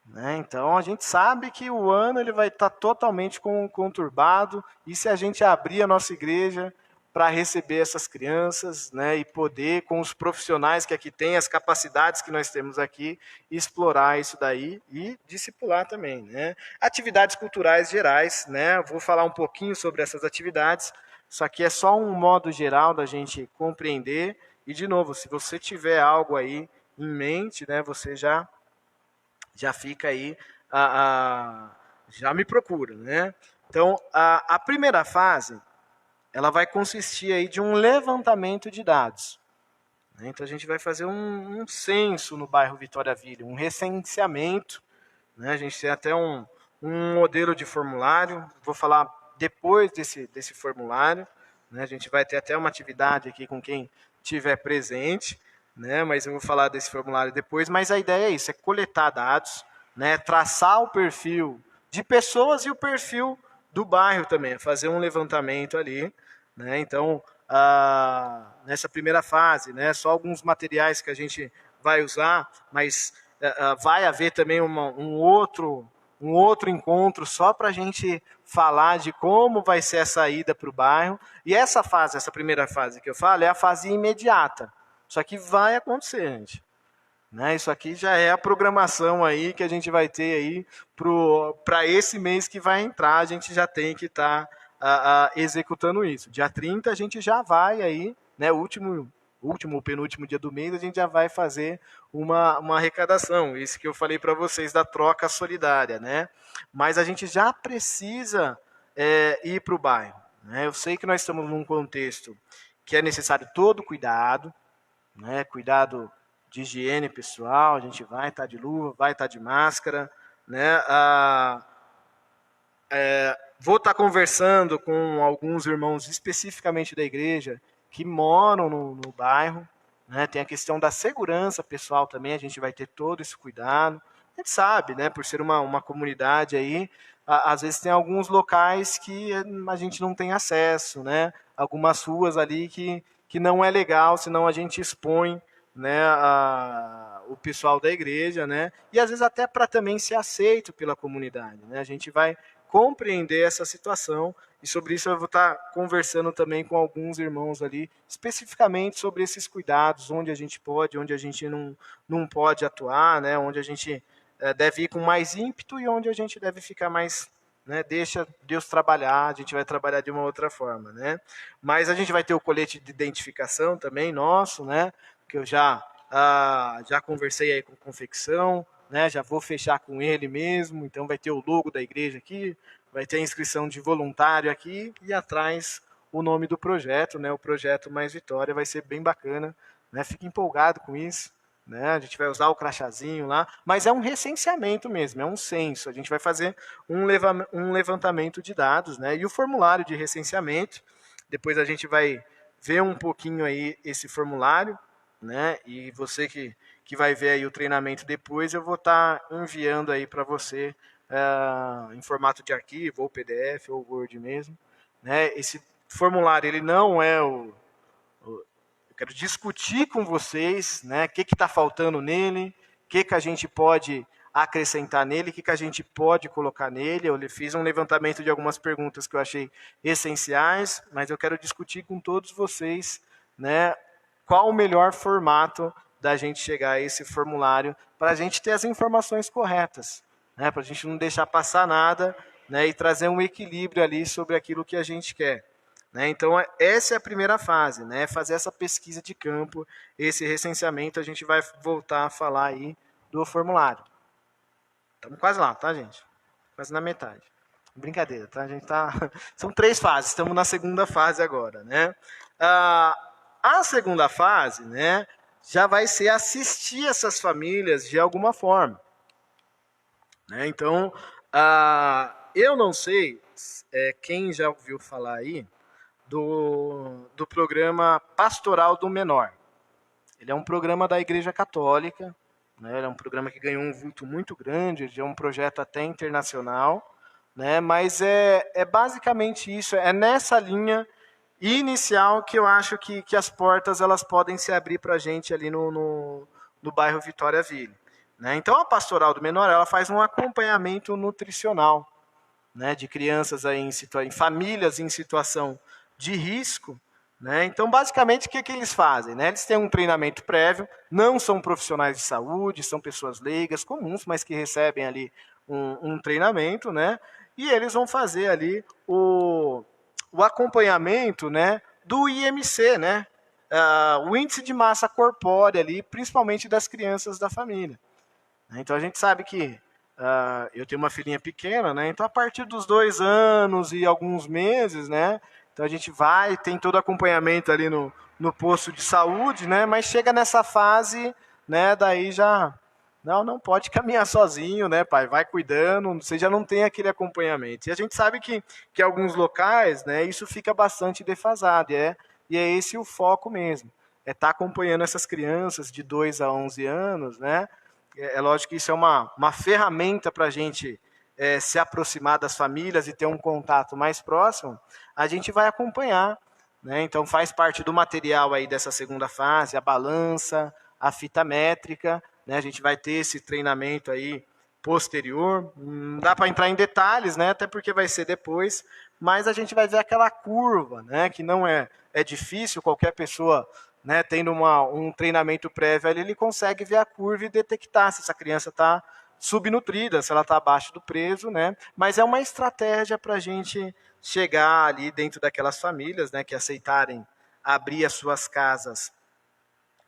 Né? Então a gente sabe que o ano ele vai estar totalmente conturbado, e se a gente abrir a nossa igreja para receber essas crianças, né, e poder, com os profissionais que aqui tem, as capacidades que nós temos aqui, explorar isso daí e discipular também, né? Atividades culturais gerais, né? Vou falar um pouquinho sobre essas atividades. Isso aqui é só um modo geral da gente compreender. E de novo, se você tiver algo aí em mente, né, você já fica aí, já me procura, né? Então, a primeira fase, ela vai consistir aí de um levantamento de dados, né? Então, a gente vai fazer um censo no bairro Vitória Ville, um recenseamento, né? A gente tem até um modelo de formulário, vou falar depois desse formulário, né? A gente vai ter até uma atividade aqui com quem tiver presente, né? Mas eu vou falar desse formulário depois. Mas a ideia é isso: é coletar dados, né? Traçar o perfil de pessoas e o perfil do bairro também, fazer um levantamento ali, né? Então, nessa primeira fase, né? Só alguns materiais que a gente vai usar, mas vai haver também um outro encontro só para a gente falar de como vai ser a saída para o bairro. E essa primeira fase que eu falo, é a fase imediata. Isso aqui vai acontecer, gente. Né? Isso aqui já é a programação aí que a gente vai ter aí para esse mês que vai entrar, a gente já tem que estar executando isso. Dia 30 a gente já vai aí, né, último ou penúltimo dia do mês, a gente já vai fazer uma arrecadação. Isso que eu falei para vocês da troca solidária, né? Mas a gente já precisa ir para o bairro, né? Eu sei que nós estamos num contexto que é necessário todo cuidado, né? Cuidado de higiene pessoal, a gente vai estar de luva, vai estar de máscara, né? Vou estar conversando com alguns irmãos especificamente da igreja que moram no bairro, né? Tem a questão da segurança pessoal também, a gente vai ter todo esse cuidado. A gente sabe, né, por ser uma comunidade aí, às vezes tem alguns locais que a gente não tem acesso, né? Algumas ruas ali que não é legal, senão a gente expõe, né, o pessoal da igreja, né? E às vezes até para também ser aceito pela comunidade, né? A gente vai compreender essa situação, e sobre isso eu vou estar conversando também com alguns irmãos ali, especificamente sobre esses cuidados, onde a gente pode, onde a gente não pode atuar, né? Onde a gente deve ir com mais ímpeto e onde a gente deve ficar mais, né? Deixa Deus trabalhar, a gente vai trabalhar de uma outra forma, né? Mas a gente vai ter o colete de identificação também nosso, né? Que eu já conversei aí com confecção, né? Já vou fechar com ele mesmo, então vai ter o logo da igreja aqui, vai ter a inscrição de voluntário aqui e atrás o nome do projeto, né? O projeto Mais Vitória, vai ser bem bacana, né? Fique empolgado com isso, né? A gente vai usar o crachazinho lá, mas é um recenseamento mesmo, é um censo. A gente vai fazer um levantamento de dados, né? E o formulário de recenseamento, depois a gente vai ver um pouquinho aí esse formulário, né? E você que vai ver aí o treinamento depois, eu vou estar enviando aí para você em formato de arquivo, ou PDF, ou Word mesmo, né? Esse formulário, ele não é quero discutir com vocês, né, o que está faltando nele, o que a gente pode acrescentar nele, o que a gente pode colocar nele. Eu fiz um levantamento de algumas perguntas que eu achei essenciais, mas eu quero discutir com todos vocês, né, qual o melhor formato da gente chegar a esse formulário para a gente ter as informações corretas, né, para a gente não deixar passar nada, né, e trazer um equilíbrio ali sobre aquilo que a gente quer. Né? Então, essa é a primeira fase, né, fazer essa pesquisa de campo, esse recenseamento. A gente vai voltar a falar aí do formulário. Estamos quase lá, tá, gente? Quase na metade. Brincadeira, tá? A gente tá... São 3 fases, estamos na segunda fase agora, né? A segunda fase, né, já vai ser assistir essas famílias de alguma forma. Né? Então, eu não sei quem já ouviu falar aí do programa Pastoral do Menor. Ele é um programa da Igreja Católica, né? Ele é um programa que ganhou um vulto muito grande, é um projeto até internacional, né? Mas é basicamente isso, é nessa linha inicial que eu acho que as portas elas podem se abrir para a gente ali no bairro Vitória Ville. Né? Então, a Pastoral do Menor ela faz um acompanhamento nutricional, né, de crianças aí em famílias em situação de risco. Né? Então, basicamente, o que eles fazem? Né? Eles têm um treinamento prévio, não são profissionais de saúde, são pessoas leigas, comuns, mas que recebem ali um treinamento, né? E eles vão fazer ali o acompanhamento, né, do IMC, né? O índice de massa corpórea ali, principalmente das crianças da família. Então, a gente sabe que eu tenho uma filhinha pequena, né? Então, a partir dos 2 anos e alguns meses, né? Então, a gente vai, tem todo acompanhamento ali no posto de saúde, né? Mas chega nessa fase, né? Daí já... Não pode caminhar sozinho, né, pai? Vai cuidando, você já não tem aquele acompanhamento. E a gente sabe que em alguns locais, né, isso fica bastante defasado. E é esse o foco mesmo. É estar acompanhando essas crianças de 2 a 11 anos, né? É lógico que isso é uma ferramenta para a gente se aproximar das famílias e ter um contato mais próximo. A gente vai acompanhar, né? Então, faz parte do material aí dessa segunda fase, a balança, a fita métrica, né? A gente vai ter esse treinamento aí posterior. Não dá para entrar em detalhes, né? Até porque vai ser depois, mas a gente vai ver aquela curva, né? Que não é difícil, qualquer pessoa, né, tendo um treinamento prévio, ele consegue ver a curva e detectar se essa criança está subnutrida, se ela está abaixo do peso, né? Mas é uma estratégia para a gente chegar ali dentro daquelas famílias, né, que aceitarem abrir as suas casas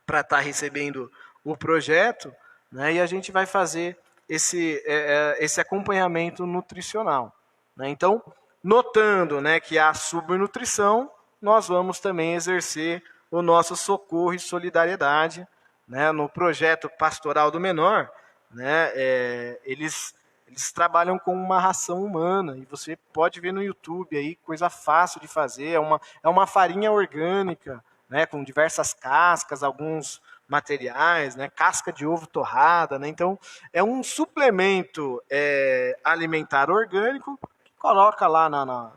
para estar recebendo o projeto, né, e a gente vai fazer esse acompanhamento nutricional. Né? Então, notando, né, que há subnutrição, nós vamos também exercer o nosso socorro e solidariedade. Né? No projeto Pastoral do Menor, né, eles trabalham com uma ração humana, e você pode ver no YouTube aí, coisa fácil de fazer, é uma farinha orgânica, né, com diversas cascas, alguns materiais, né, casca de ovo torrada, né, então é um suplemento alimentar orgânico que coloca lá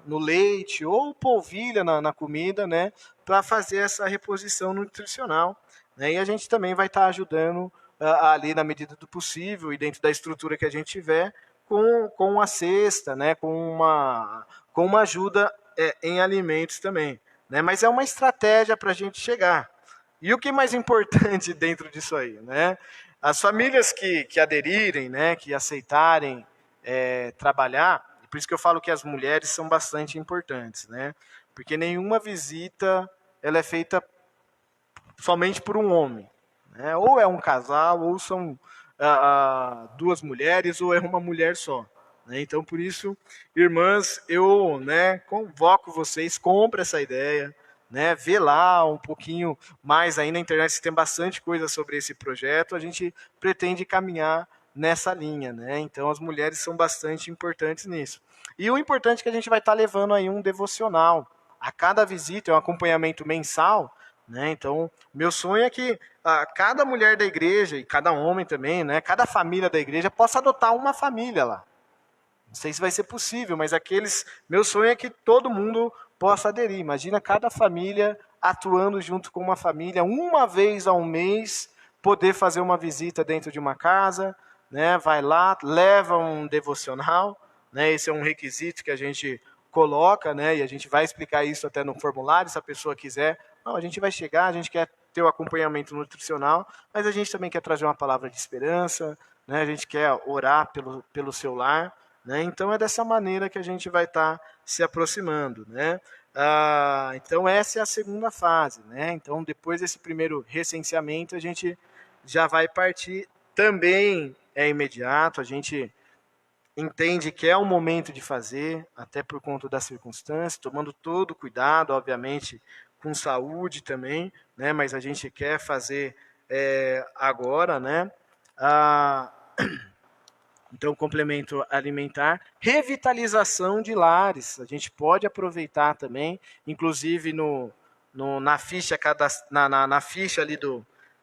no leite ou polvilha na comida, né, para fazer essa reposição nutricional, né, e a gente também vai estar ajudando ali na medida do possível e dentro da estrutura que a gente tiver com a cesta, né, com uma ajuda em alimentos também, né, mas é uma estratégia para a gente chegar. E o que é mais importante dentro disso aí, né? As famílias que aderirem, né, que aceitarem trabalhar, por isso que eu falo que as mulheres são bastante importantes, né? Porque nenhuma visita ela é feita somente por um homem, né? Ou é um casal, ou são 2 mulheres, ou é uma mulher só. Né? Então, por isso, irmãs, eu, né, convoco vocês, compre essa ideia, né, vê lá um pouquinho mais aí na internet, tem bastante coisa sobre esse projeto, a gente pretende caminhar nessa linha, né? Então as mulheres são bastante importantes nisso. E o importante é que a gente vai estar levando aí um devocional. A cada visita, é um acompanhamento mensal, né? Então, meu sonho é que cada mulher da igreja, e cada homem também, né, cada família da igreja, possa adotar uma família lá. Não sei se vai ser possível, mas meu sonho é que todo mundo possa aderir. Imagina cada família atuando junto com uma família, uma vez ao mês, poder fazer uma visita dentro de uma casa, né? Vai lá, leva um devocional, né? Esse é um requisito que a gente coloca, né? E a gente vai explicar isso até no formulário, se a pessoa quiser. Não, a gente vai chegar, a gente quer ter o acompanhamento nutricional, mas a gente também quer trazer uma palavra de esperança, né? A gente quer orar pelo seu lar, né? Então é dessa maneira que a gente vai estar se aproximando, né? Então essa é a segunda fase, né? Então depois desse primeiro recenseamento a gente já vai partir, também é imediato, a gente entende que é o momento de fazer, até por conta das circunstâncias, tomando todo cuidado, obviamente, com saúde também, né? Mas a gente quer fazer agora, né? Então, complemento alimentar, revitalização de lares, a gente pode aproveitar também, inclusive na ficha, na ficha ali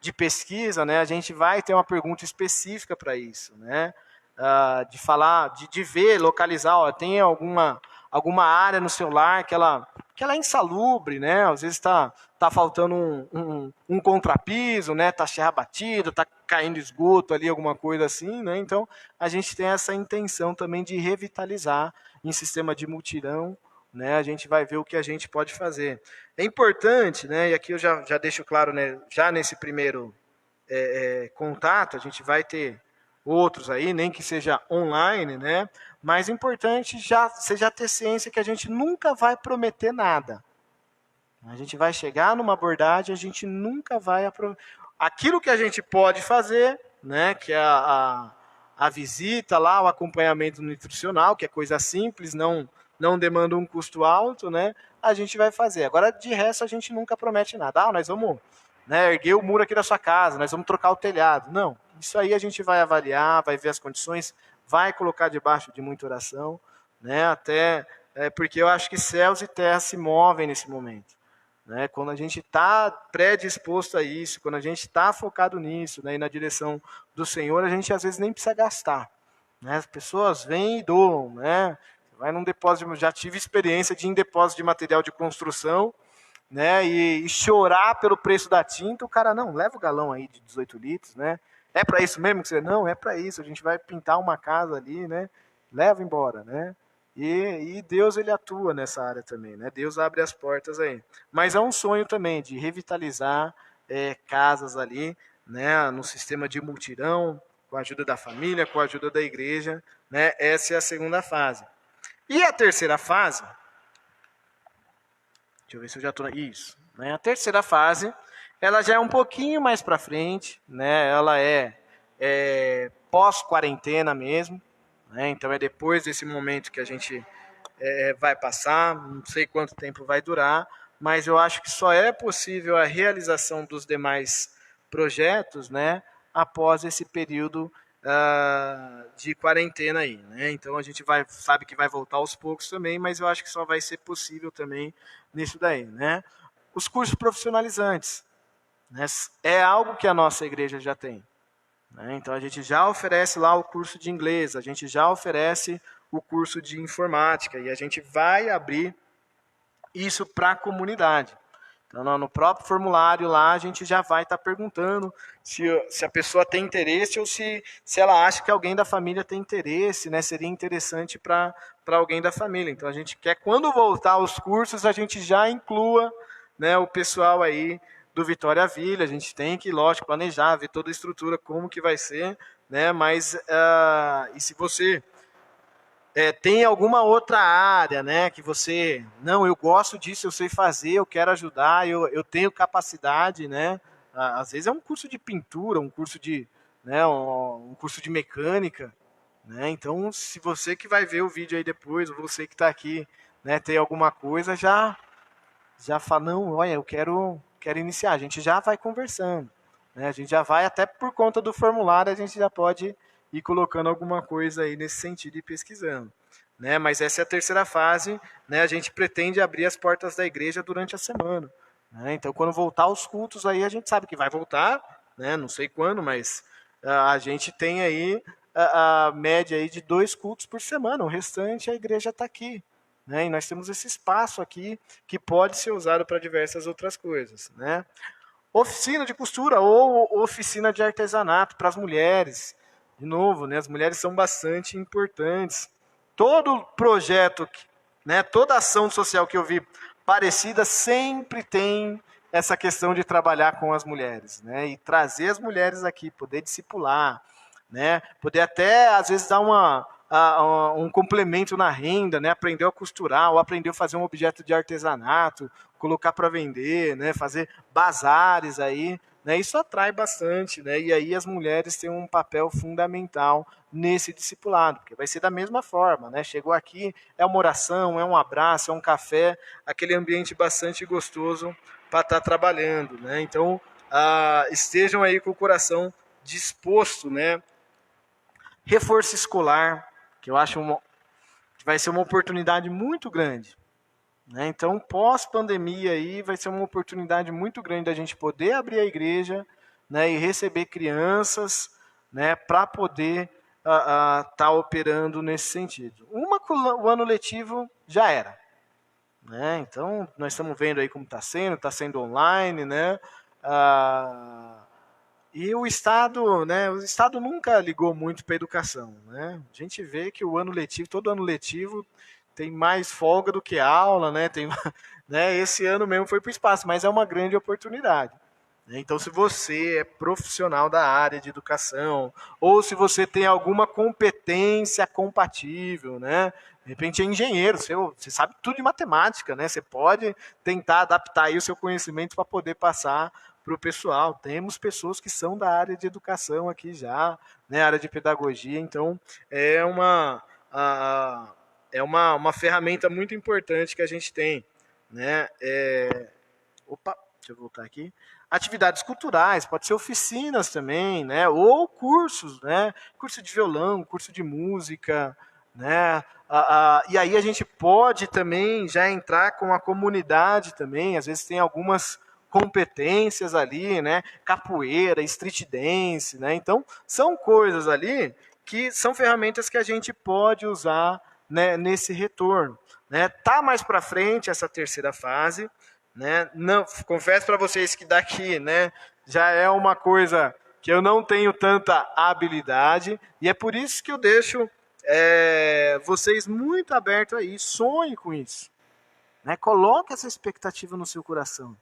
de pesquisa, né? A gente vai ter uma pergunta específica para isso, né? De falar, de ver, localizar, ó, tem alguma área no seu lar que ela é insalubre, né? Às vezes tá faltando um contrapiso, né? Tá serra batida, tá caindo esgoto ali, alguma coisa assim, né? Então a gente tem essa intenção também de revitalizar em sistema de mutirão, né? A gente vai ver o que a gente pode fazer. É importante, né? E aqui eu já deixo claro, né? Já nesse primeiro contato, a gente vai ter outros aí, nem que seja online, né? Mas é importante você já ter ciência que a gente nunca vai prometer nada. A gente vai chegar numa abordagem, a gente nunca vai aquilo que a gente pode fazer, né? Que é a visita lá, o acompanhamento nutricional, que é coisa simples, não demanda um custo alto, né? A gente vai fazer. Agora, de resto, a gente nunca promete nada. Nós vamos, né, erguer o muro aqui da sua casa, nós vamos trocar o telhado. Não. Isso aí a gente vai avaliar, vai ver as condições, vai colocar debaixo de muita oração, né? Até porque eu acho que céus e terra se movem nesse momento, né? Quando a gente está predisposto a isso, quando a gente está focado nisso, né, e na direção do Senhor, a gente às vezes nem precisa gastar, né? As pessoas vêm e doam, né? Vai num depósito, já tive experiência de ir em depósito de material de construção, né? E chorar pelo preço da tinta, o cara não leva o galão aí de 18 litros, né? É para isso mesmo que você não? É para isso. A gente vai pintar uma casa ali, né? Leva embora, né? E Deus ele atua nessa área também, né? Deus abre as portas aí. Mas é um sonho também de revitalizar casas ali, né? No sistema de multirão, com a ajuda da família, com a ajuda da igreja, né? Essa é a segunda fase. E a terceira fase, deixa eu ver se eu já estou. Isso. Né? A terceira fase, ela já é um pouquinho mais para frente, né? Ela é pós-quarentena mesmo, né? Então é depois desse momento que a gente vai passar, não sei quanto tempo vai durar, mas eu acho que só é possível a realização dos demais projetos, né? Após esse período de quarentena aí, né? Então a gente sabe que vai voltar aos poucos também, mas eu acho que só vai ser possível também nisso daí, né? Os cursos profissionalizantes, né? É algo que a nossa igreja já tem, né? Então a gente já oferece lá o curso de inglês, a gente já oferece o curso de informática e a gente vai abrir isso para a comunidade. Então, no próprio formulário lá, a gente já vai estar perguntando se a pessoa tem interesse ou se ela acha que alguém da família tem interesse, né? Seria interessante para alguém da família. Então, a gente quer, quando voltar aos cursos, a gente já inclua, né, o pessoal aí do Vitória Ville. A gente tem que, lógico, planejar, ver toda a estrutura, como que vai ser, né? Mas, e se você tem alguma outra área, né, que você, não, eu gosto disso, eu sei fazer, eu quero ajudar, eu tenho capacidade, né? Às vezes é um curso de pintura, um curso de, né, um curso de mecânica, né? Então, se você que vai ver o vídeo aí depois, ou você que está aqui, né, tem alguma coisa, já fala, não, olha, eu quero iniciar. A gente já vai conversando, né? A gente já vai, até por conta do formulário, a gente já pode ir colocando alguma coisa aí nesse sentido e pesquisando, né? Mas essa é a terceira fase, né? A gente pretende abrir as portas da igreja durante a semana, né? Então, quando voltar aos cultos aí, a gente sabe que vai voltar, né? Não sei quando, mas a gente tem aí a média aí de 2 cultos por semana. O restante a igreja está aqui, né? E nós temos esse espaço aqui que pode ser usado para diversas outras coisas, né? Oficina de costura ou oficina de artesanato para as mulheres. De novo, né, as mulheres são bastante importantes. Todo projeto, né, toda ação social que eu vi parecida sempre tem essa questão de trabalhar com as mulheres, né, e trazer as mulheres aqui, poder discipular, né, poder até às vezes dar um complemento na renda, né, aprendeu a costurar ou aprendeu a fazer um objeto de artesanato, colocar para vender, né, fazer bazares aí, né, isso atrai bastante, né, e aí as mulheres têm um papel fundamental nesse discipulado, porque vai ser da mesma forma, né, chegou aqui, é uma oração, é um abraço, é um café, aquele ambiente bastante gostoso para estar trabalhando, né, então estejam aí com o coração disposto, né, reforço escolar, que eu acho que vai ser uma oportunidade muito grande, né? Então, pós-pandemia aí, vai ser uma oportunidade muito grande da gente poder abrir a igreja, né, e receber crianças, né, para poder estar operando nesse sentido. O ano letivo já era, né? Então, nós estamos vendo aí como está sendo online, né? E o Estado, né, o Estado nunca ligou muito para a educação, né? A gente vê que o ano letivo, todo ano letivo, tem mais folga do que aula, né? Tem, né? Esse ano mesmo foi para o espaço, mas é uma grande oportunidade. Então, se você é profissional da área de educação, ou se você tem alguma competência compatível, né? De repente é engenheiro, você sabe tudo de matemática, né? Você pode tentar adaptar aí o seu conhecimento para poder passar para o pessoal. Temos pessoas que são da área de educação aqui já, né? Área de pedagogia, então é uma ferramenta muito importante que a gente tem, né? Opa, deixa eu voltar aqui. Atividades culturais, pode ser oficinas também, né? Ou cursos, né? Curso de violão, curso de música, né? E aí a gente pode também já entrar com a comunidade também, às vezes tem algumas competências ali, né? Capoeira, street dance, né? Então, são coisas ali que são ferramentas que a gente pode usar, né, nesse retorno, né? Tá mais para frente essa terceira fase, né? Não, confesso para vocês que daqui, né, já é uma coisa que eu não tenho tanta habilidade e é por isso que eu deixo vocês muito abertos aí, sonhe com isso, né? Coloque essa expectativa no seu coração,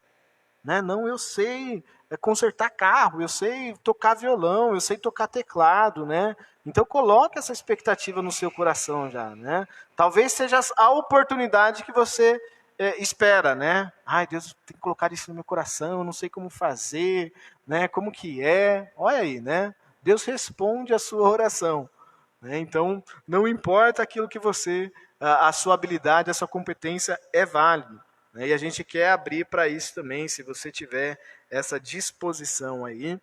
né? Não, eu sei consertar carro, eu sei tocar violão, eu sei tocar teclado, né? Então coloque essa expectativa no seu coração já, né? Talvez seja a oportunidade que você espera, né? Ai, Deus tem que colocar isso no meu coração, eu não sei como fazer, né? Como que é? Olha aí, né? Deus responde a sua oração, né? Então, não importa aquilo que a sua habilidade, a sua competência é válido, né? E a gente quer abrir para isso também, se você tiver essa disposição aí,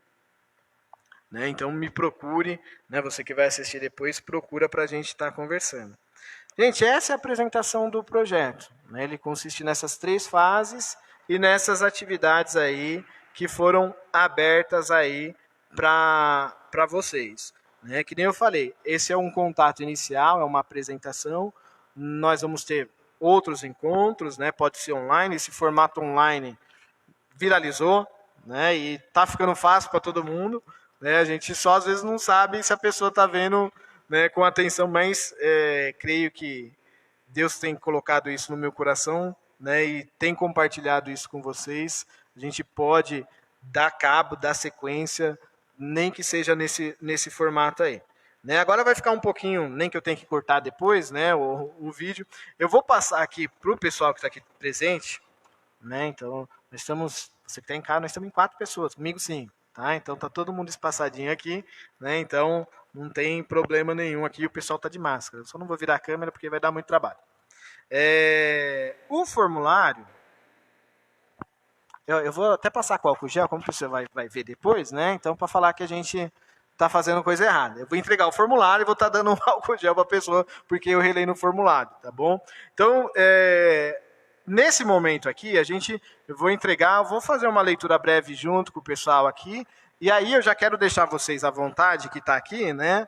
né? Então me procure, né? Você que vai assistir depois, procura para a gente estar conversando. Gente, essa é a apresentação do projeto, né? Ele consiste nessas 3 fases e nessas atividades aí que foram abertas aí para vocês, né? Que nem eu falei, esse é um contato inicial, é uma apresentação. Nós vamos ter outros encontros, né? Pode ser online, esse formato online viralizou, né? E tá ficando fácil para todo mundo, né? A gente só às vezes não sabe se a pessoa está vendo, né, com atenção, mas creio que Deus tem colocado isso no meu coração, né? E tem compartilhado isso com vocês. A gente pode dar cabo, dar sequência, nem que seja nesse formato aí. Né? Agora vai ficar um pouquinho, nem que eu tenha que cortar depois, né, o vídeo. Eu vou passar aqui para o pessoal que está aqui presente, né? Então, você que está em casa, nós estamos em 4 pessoas, comigo 5, tá? Então tá todo mundo espaçadinho aqui, né? Então não tem problema nenhum aqui, o pessoal tá de máscara. Eu só não vou virar a câmera porque vai dar muito trabalho. O formulário, eu vou até passar com álcool gel, como você vai ver depois, né? Então, para falar que a gente tá fazendo coisa errada. Eu vou entregar o formulário e vou estar dando um álcool gel para a pessoa, porque eu relei no formulário, tá bom? Então, nesse momento aqui, eu vou entregar, vou fazer uma leitura breve junto com o pessoal aqui, e aí eu já quero deixar vocês à vontade, que está aqui, né?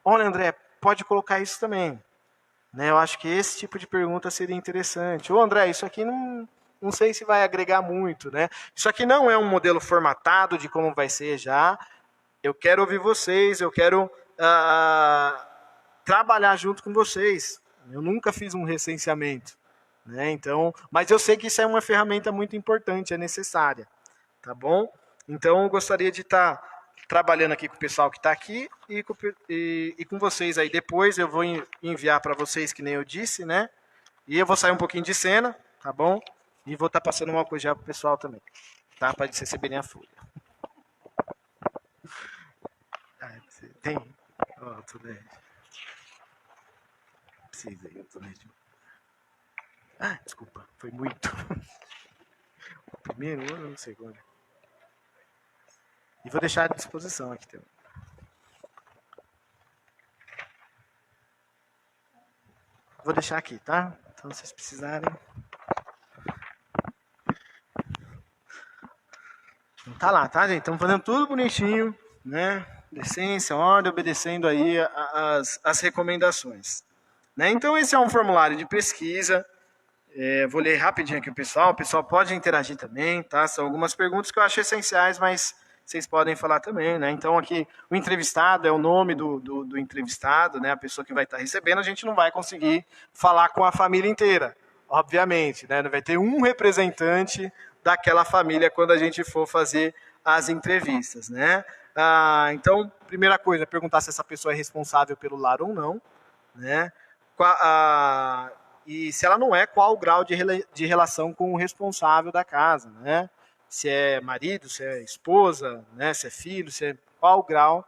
Olha, André, pode colocar isso também. Né? Eu acho que esse tipo de pergunta seria interessante. Ô André, isso aqui não sei se vai agregar muito, né? Isso aqui não é um modelo formatado de como vai ser já. Eu quero ouvir vocês, eu quero trabalhar junto com vocês. Eu nunca fiz um recenseamento, né? Então, mas eu sei que isso é uma ferramenta muito importante, é necessária, tá bom? Então, eu gostaria de estar trabalhando aqui com o pessoal que está aqui e com vocês aí. Depois eu vou enviar para vocês, que nem eu disse, né? E eu vou sair um pouquinho de cena, tá bom? E vou estar passando uma coisa já pro pessoal também, tá? Para eles receberem a folha. Tem? Ó, tudo aí. Precisa aí, tudo aí. Ah, desculpa, foi muito. O primeiro ano, não sei quando. E vou deixar à disposição aqui também. Vou deixar aqui, tá? Então, se vocês precisarem. Então, tá lá, tá, gente? Estamos fazendo tudo bonitinho, né? Decência, ordem, obedecendo aí as recomendações. Né? Então, esse é um formulário de pesquisa. Vou ler rapidinho aqui o pessoal pode interagir também, tá? São algumas perguntas que eu acho essenciais, mas vocês podem falar também, né? Então aqui o entrevistado é o nome do entrevistado, né? A pessoa que vai estar recebendo, a gente não vai conseguir falar com a família inteira, obviamente, né? Não vai ter um representante daquela família quando a gente for fazer as entrevistas, né? Então, primeira coisa, perguntar se essa pessoa é responsável pelo lar ou não, né? E se ela não é, qual o grau de relação com o responsável da casa, né? Se é marido, se é esposa, né? Se é filho, qual o grau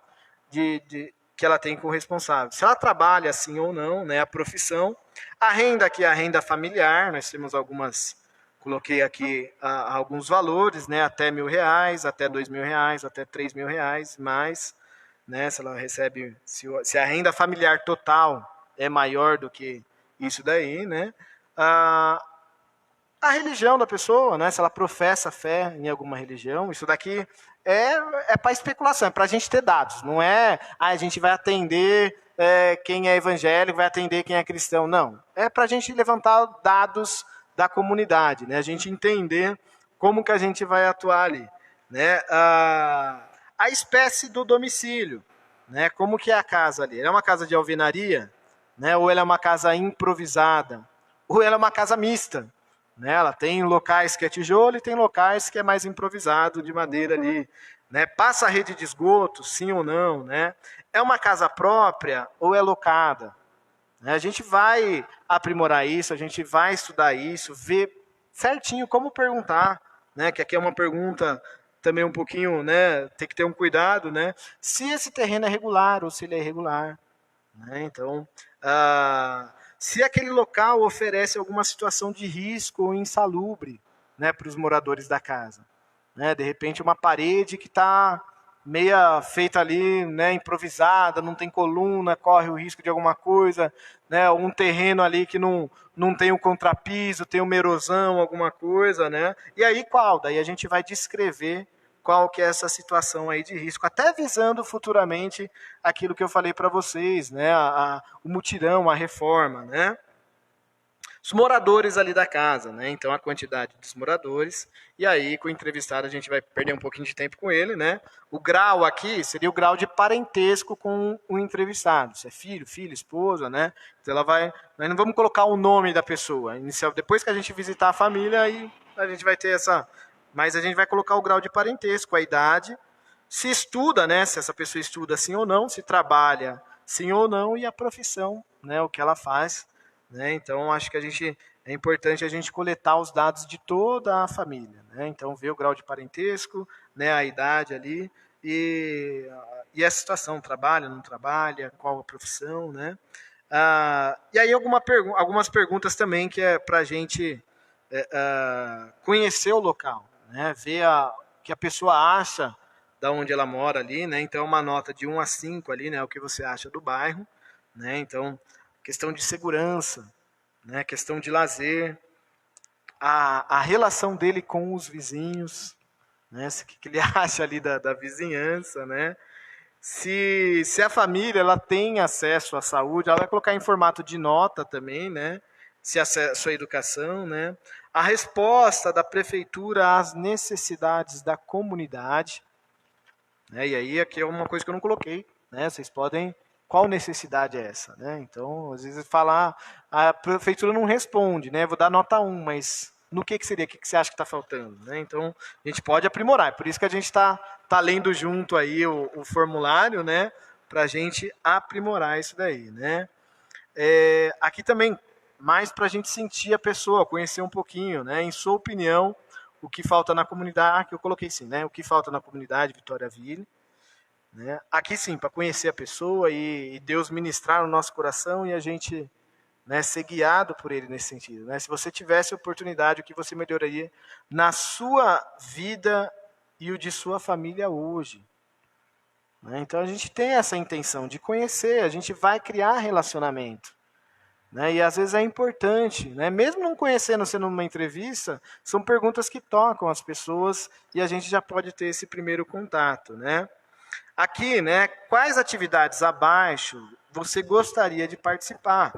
que ela tem com o responsável. Se ela trabalha assim ou não, né? A profissão. A renda aqui é a renda familiar, nós temos algumas, coloquei aqui alguns valores, né? Até R$1.000, até R$2.000, até R$3.000, mais, né? Se ela recebe, se a renda familiar total é maior do que isso daí, né? A religião da pessoa, né? Se ela professa fé em alguma religião, isso daqui é para especulação, é para a gente ter dados. Não é a gente vai atender quem é evangélico, vai atender quem é cristão. Não. É para a gente levantar dados da comunidade, né? A gente entender como que a gente vai atuar ali. Né? A espécie do domicílio, né? Como que é a casa ali? É uma casa de alvenaria? Né? Ou ela é uma casa improvisada? Ou ela é uma casa mista? Né? Ela tem locais que é tijolo e tem locais que é mais improvisado, de madeira ali. Né? Passa a rede de esgoto, sim ou não? Né? É uma casa própria ou é locada? Né? A gente vai aprimorar isso, a gente vai estudar isso, ver certinho como perguntar, né? Que aqui é uma pergunta também um pouquinho, né? Tem que ter um cuidado, né? Se esse terreno é regular ou se ele é irregular. Né? Então, se aquele local oferece alguma situação de risco ou insalubre, né, para os moradores da casa. Né? De repente, uma parede que está meia feita ali, né, improvisada, não tem coluna, corre o risco de alguma coisa, né, um terreno ali que não tem um contrapiso, tem uma erosão, alguma coisa, né? E aí qual? Daí a gente vai descrever qual que é essa situação aí de risco, até visando futuramente aquilo que eu falei para vocês, né, o mutirão, a reforma, né? Os moradores ali da casa, né? Então a quantidade dos moradores, e aí com o entrevistado a gente vai perder um pouquinho de tempo com ele, né? O grau aqui seria o grau de parentesco com o entrevistado, se é filho, filha, esposa, né? Então ela vai, nós não vamos colocar o nome da pessoa, inicial, depois que a gente visitar a família, aí a gente vai ter essa, mas a gente vai colocar o grau de parentesco, a idade, se estuda, né? Se essa pessoa estuda sim ou não, se trabalha sim ou não, e a profissão, né? O que ela faz. Né? Então, acho que é importante a gente coletar os dados de toda a família. Né? Então, ver o grau de parentesco, né? A idade ali e a situação, trabalha, não trabalha, qual a profissão. Né? E aí algumas perguntas também que é para a gente conhecer o local, né? Ver o que a pessoa acha da onde ela mora ali. Né? Então, uma nota de 1 a 5 ali, né? O que você acha do bairro. Né? Então, questão de segurança, né? Questão de lazer, a relação dele com os vizinhos, né? O que ele acha ali da vizinhança, né? Se a família ela tem acesso à saúde, ela vai colocar em formato de nota também, né? Se acesso à educação, né? A resposta da prefeitura às necessidades da comunidade, né? E aí aqui é uma coisa que eu não coloquei, né? Vocês podem, qual necessidade é essa, né? Então, às vezes falar, a prefeitura não responde, né? Vou dar nota 1, mas no que seria? O que você acha que está faltando, né? Então, a gente pode aprimorar. É por isso que a gente tá lendo junto aí o formulário, né? Para a gente aprimorar isso daí, né? Aqui também, mais para a gente sentir a pessoa, conhecer um pouquinho, né? Em sua opinião, o que falta na comunidade, que eu coloquei sim, né? O que falta na comunidade Vitória-Ville, né? Aqui sim, para conhecer a pessoa e Deus ministrar no nosso coração e a gente, né, ser guiado por Ele nesse sentido, né? Se você tivesse oportunidade, o que você melhoraria na sua vida e o de sua família hoje, né? Então a gente tem essa intenção de conhecer, a gente vai criar relacionamento, né? E às vezes é importante, né? Mesmo não conhecendo sendo uma entrevista, são perguntas que tocam as pessoas e a gente já pode ter esse primeiro contato, né? Aqui, né? Quais atividades abaixo você gostaria de participar?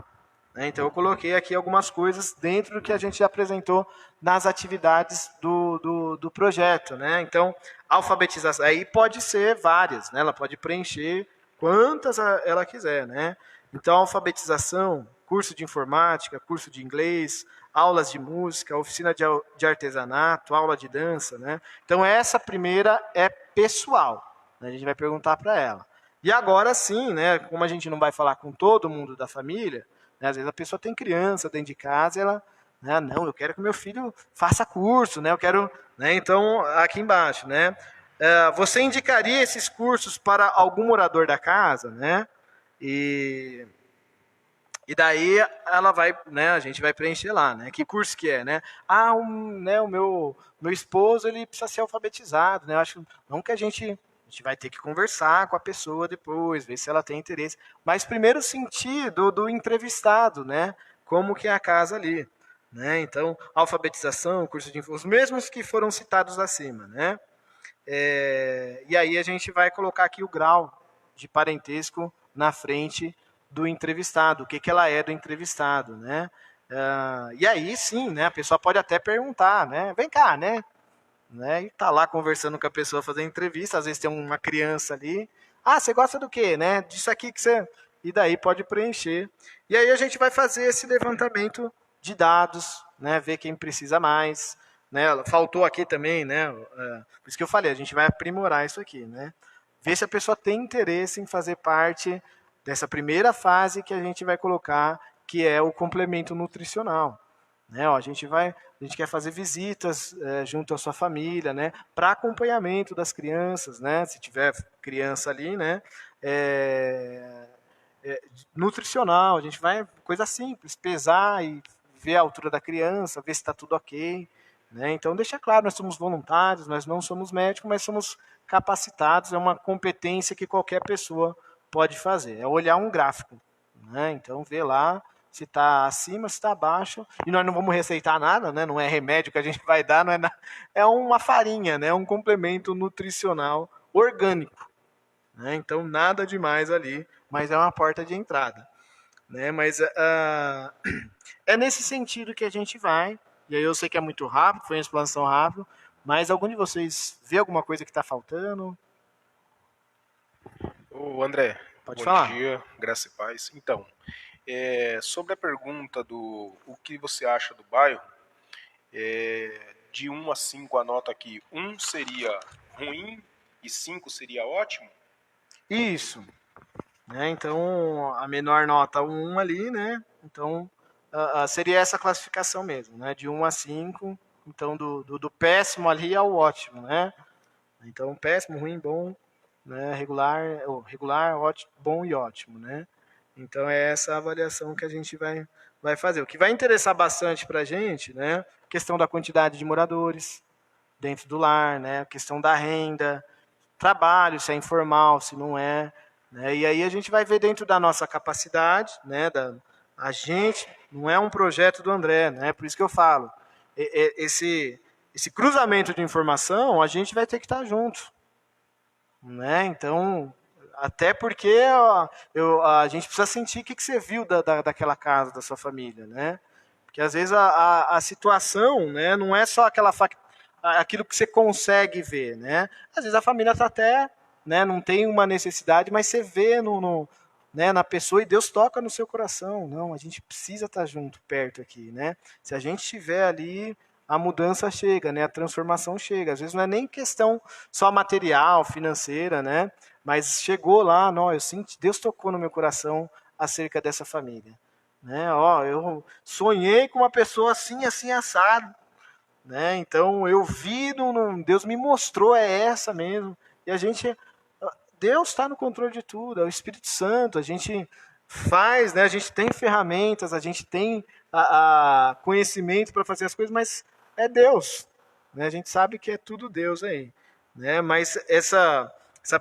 Então eu coloquei aqui algumas coisas dentro do que a gente já apresentou nas atividades do projeto, né? Então, alfabetização, aí pode ser várias, né? Ela pode preencher quantas ela quiser, né? Então, alfabetização, curso de informática, curso de inglês, aulas de música, oficina de artesanato, aula de dança, né? Então, essa primeira é pessoal, né? A gente vai perguntar para ela. E agora sim, né? Como a gente não vai falar com todo mundo da família, né, às vezes a pessoa tem criança dentro de casa e ela, né, não, eu quero que meu filho faça curso, né? Eu quero, né? Então, aqui embaixo, né? Você indicaria esses cursos para algum morador da casa, né? E daí ela vai, né, a gente vai preencher lá, né? Que curso que é, né? Né, o meu esposo, ele precisa ser alfabetizado, né? Eu acho não que a gente vai ter que conversar com a pessoa depois, ver se ela tem interesse, mas primeiro sentir do entrevistado, né? Como que é a casa ali, né? Então, alfabetização, curso de os mesmos que foram citados acima, né? E aí a gente vai colocar aqui o grau de parentesco na frente do entrevistado, o que ela é do entrevistado, né? E aí sim, né? A pessoa pode até perguntar, né? Vem cá, né? E tá lá conversando com a pessoa, fazendo entrevista, às vezes tem uma criança ali. Ah, você gosta do quê, né? Disso aqui que você... E daí pode preencher. E aí a gente vai fazer esse levantamento de dados, né? Ver quem precisa mais, né? Faltou aqui também, né? Por isso que eu falei, a gente vai aprimorar isso aqui, né? Ver se a pessoa tem interesse em fazer parte dessa primeira fase que a gente vai colocar, que é o complemento nutricional. Né? A gente quer fazer visitas junto à sua família, né? Para acompanhamento das crianças, né? Se tiver criança ali, né? Nutricional, a gente vai, coisa simples, pesar e ver a altura da criança, ver se está tudo ok. Né? Então, deixa claro, nós somos voluntários, nós não somos médicos, mas somos capacitados, é uma competência que qualquer pessoa pode fazer. É olhar um gráfico. Né? Então, ver lá se está acima, se está abaixo. E nós não vamos receitar nada, né? Não é remédio que a gente vai dar, não é, é uma farinha, né? Um complemento nutricional orgânico. Né? Então, nada demais ali, mas é uma porta de entrada. Né? Mas é nesse sentido que a gente vai. E aí eu sei que é muito rápido, foi uma explanação rápida, mas algum de vocês vê alguma coisa que está faltando? Ô André, Pode bom falar. dia, graça e paz. Então, sobre a pergunta do o que você acha do bairro, de 1 a 5 a nota aqui, 1 seria ruim e 5 seria ótimo? Isso. Né? Então, a menor nota 1 ali, né? Então, seria essa classificação mesmo, né? De 1 a 5. Então, do péssimo ali ao ótimo, né? Então, péssimo, ruim, bom, né? Regular, ótimo, bom e ótimo, né? Então, é essa avaliação que a gente vai fazer. O que vai interessar bastante para a gente, né? Questão da quantidade de moradores dentro do lar, né? A questão da renda, trabalho, se é informal, se não é. Né? E aí a gente vai ver dentro da nossa capacidade, né? A gente não é um projeto do André, né? Por isso que eu falo, esse cruzamento de informação, a gente vai ter que estar junto. Né? Então, Até porque ó, a gente precisa sentir o que você viu daquela casa, da sua família, né? Porque às vezes a situação, né, não é só aquilo que você consegue ver, né? Às vezes a família está até, né, não tem uma necessidade, mas você vê né, na pessoa e Deus toca no seu coração. Não, a gente precisa estar junto, perto aqui, né? Se a gente estiver ali, a mudança chega, né? A transformação chega. Às vezes não é nem questão só material, financeira, né? Mas chegou lá, não, eu sinto, Deus tocou no meu coração acerca dessa família, né? Ó, eu sonhei com uma pessoa assim, assim assado, né? Então eu vi, Deus me mostrou, é essa mesmo. E a gente, Deus está no controle de tudo, é o Espírito Santo. A gente faz, né? A gente tem ferramentas, a gente tem a conhecimento para fazer as coisas, mas é Deus, né? A gente sabe que é tudo Deus aí, né? Mas essa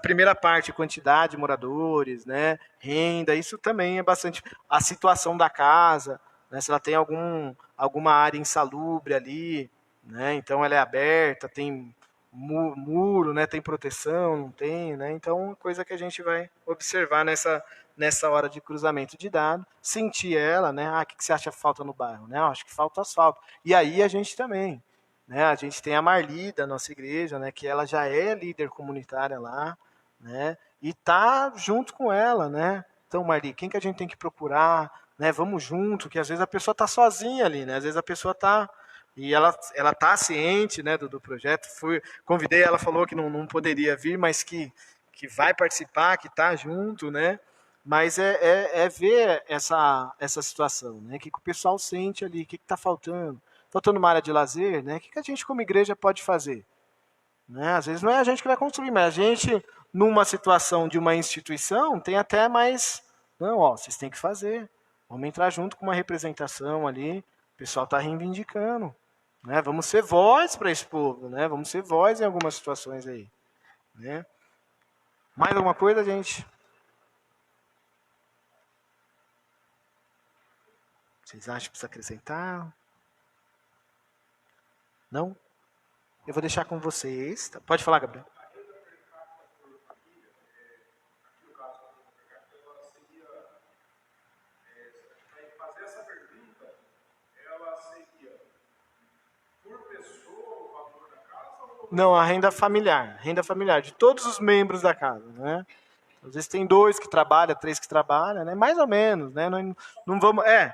primeira parte, quantidade de moradores, né? Renda, isso também é bastante. A situação da casa, né? Se ela tem alguma área insalubre ali, né? Então ela é aberta, tem muro, né? Tem proteção, não tem, né? Então coisa que a gente vai observar nessa hora de cruzamento de dados, sentir ela, né? Ah, o que você acha que falta no bairro, né? Ah, acho que falta asfalto. E aí a gente também, né? A gente tem a Marli da nossa igreja, né? Que ela já é líder comunitária lá, né? E tá junto com ela, né? Então, Marli, quem que a gente tem que procurar, né? Vamos junto, que às vezes a pessoa tá sozinha ali, né? Às vezes a pessoa tá e ela tá ciente, né, do projeto. Convidei, ela falou que não poderia vir, mas que vai participar, que tá junto, né? Mas é ver essa situação, né? O que o pessoal sente ali, o que está faltando. Faltando uma área de lazer, né? O que a gente como igreja pode fazer? Né? Às vezes não é a gente que vai construir, mas a gente, numa situação de uma instituição, tem até mais. Não, ó, vocês têm que fazer. Vamos entrar junto com uma representação ali. O pessoal está reivindicando. Né? Vamos ser voz para esse povo, né? Vamos ser voz em algumas situações aí. Né? Mais alguma coisa, gente? Vocês acham que precisa acrescentar? Não? Eu vou deixar com vocês. Pode falar, Gabriel. Não, a renda familiar de todos os membros da casa, né? Às vezes tem 2 que trabalham, 3 que trabalham, né? Mais ou menos, né? Não vamos, né?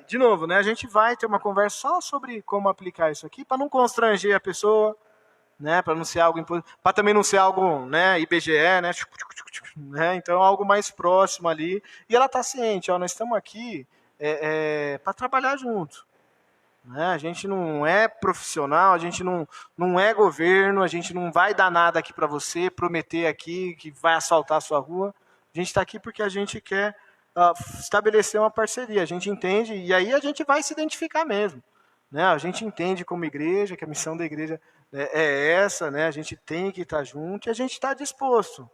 De novo, né? A gente vai ter uma conversa só sobre como aplicar isso aqui para não constranger a pessoa, né? Para não ser algo, para também não ser algo, né? IBGE, né? Então algo mais próximo ali. E ela está ciente, ó, nós estamos aqui para trabalhar junto. Né? A gente não é profissional, a gente não é governo, a gente não vai dar nada aqui para você, prometer aqui que vai asfaltar a sua rua. A gente está aqui porque a gente quer estabelecer uma parceria. A gente entende, e aí a gente vai se identificar mesmo. Né? A gente entende como igreja, que a missão da igreja é essa, né? A gente tem que estar junto e a gente está disposto.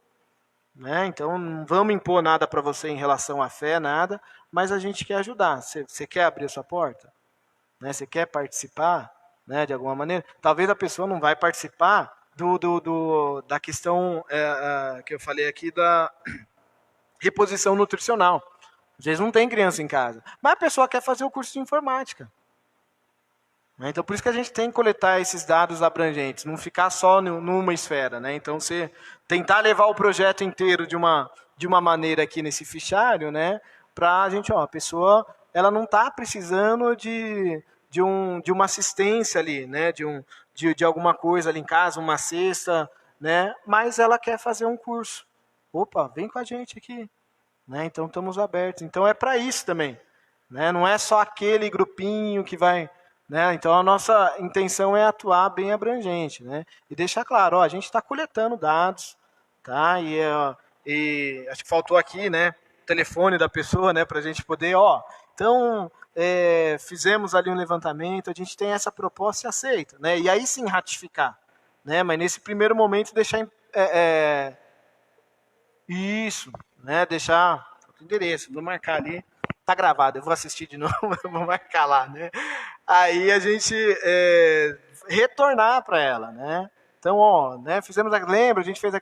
Né? Então não vamos impor nada para você em relação à fé, nada, mas a gente quer ajudar. Você quer abrir a sua porta? Né? Você quer participar, né, de alguma maneira? Talvez a pessoa não vai participar da questão que eu falei aqui da reposição nutricional. Às vezes não tem criança em casa, mas a pessoa quer fazer o curso de informática. Né? Então por isso que a gente tem que coletar esses dados abrangentes, não ficar só numa esfera. Né? Então você tentar levar o projeto inteiro de uma maneira aqui nesse fichário, né, para a gente, ó, a pessoa ela não está precisando de uma assistência ali, né? De alguma coisa ali em casa, uma cesta, né? Mas ela quer fazer um curso. Opa, vem com a gente aqui. Né? Então estamos abertos. Então é para isso também. Né? Não é só aquele grupinho que vai. Né? Então a nossa intenção é atuar bem abrangente. Né? E deixar claro, ó, a gente está coletando dados. Tá? E acho que faltou aqui, né? O telefone da pessoa, né? Para a gente poder, ó. Então, fizemos ali um levantamento, a gente tem essa proposta e aceita, né? E aí sim ratificar, né? Mas nesse primeiro momento deixar isso, né? Deixar o endereço, vou marcar ali, tá gravado, eu vou assistir de novo, eu vou marcar lá, né? Aí a gente retornar para ela, né? Então, ó, né? Lembra, a gente fez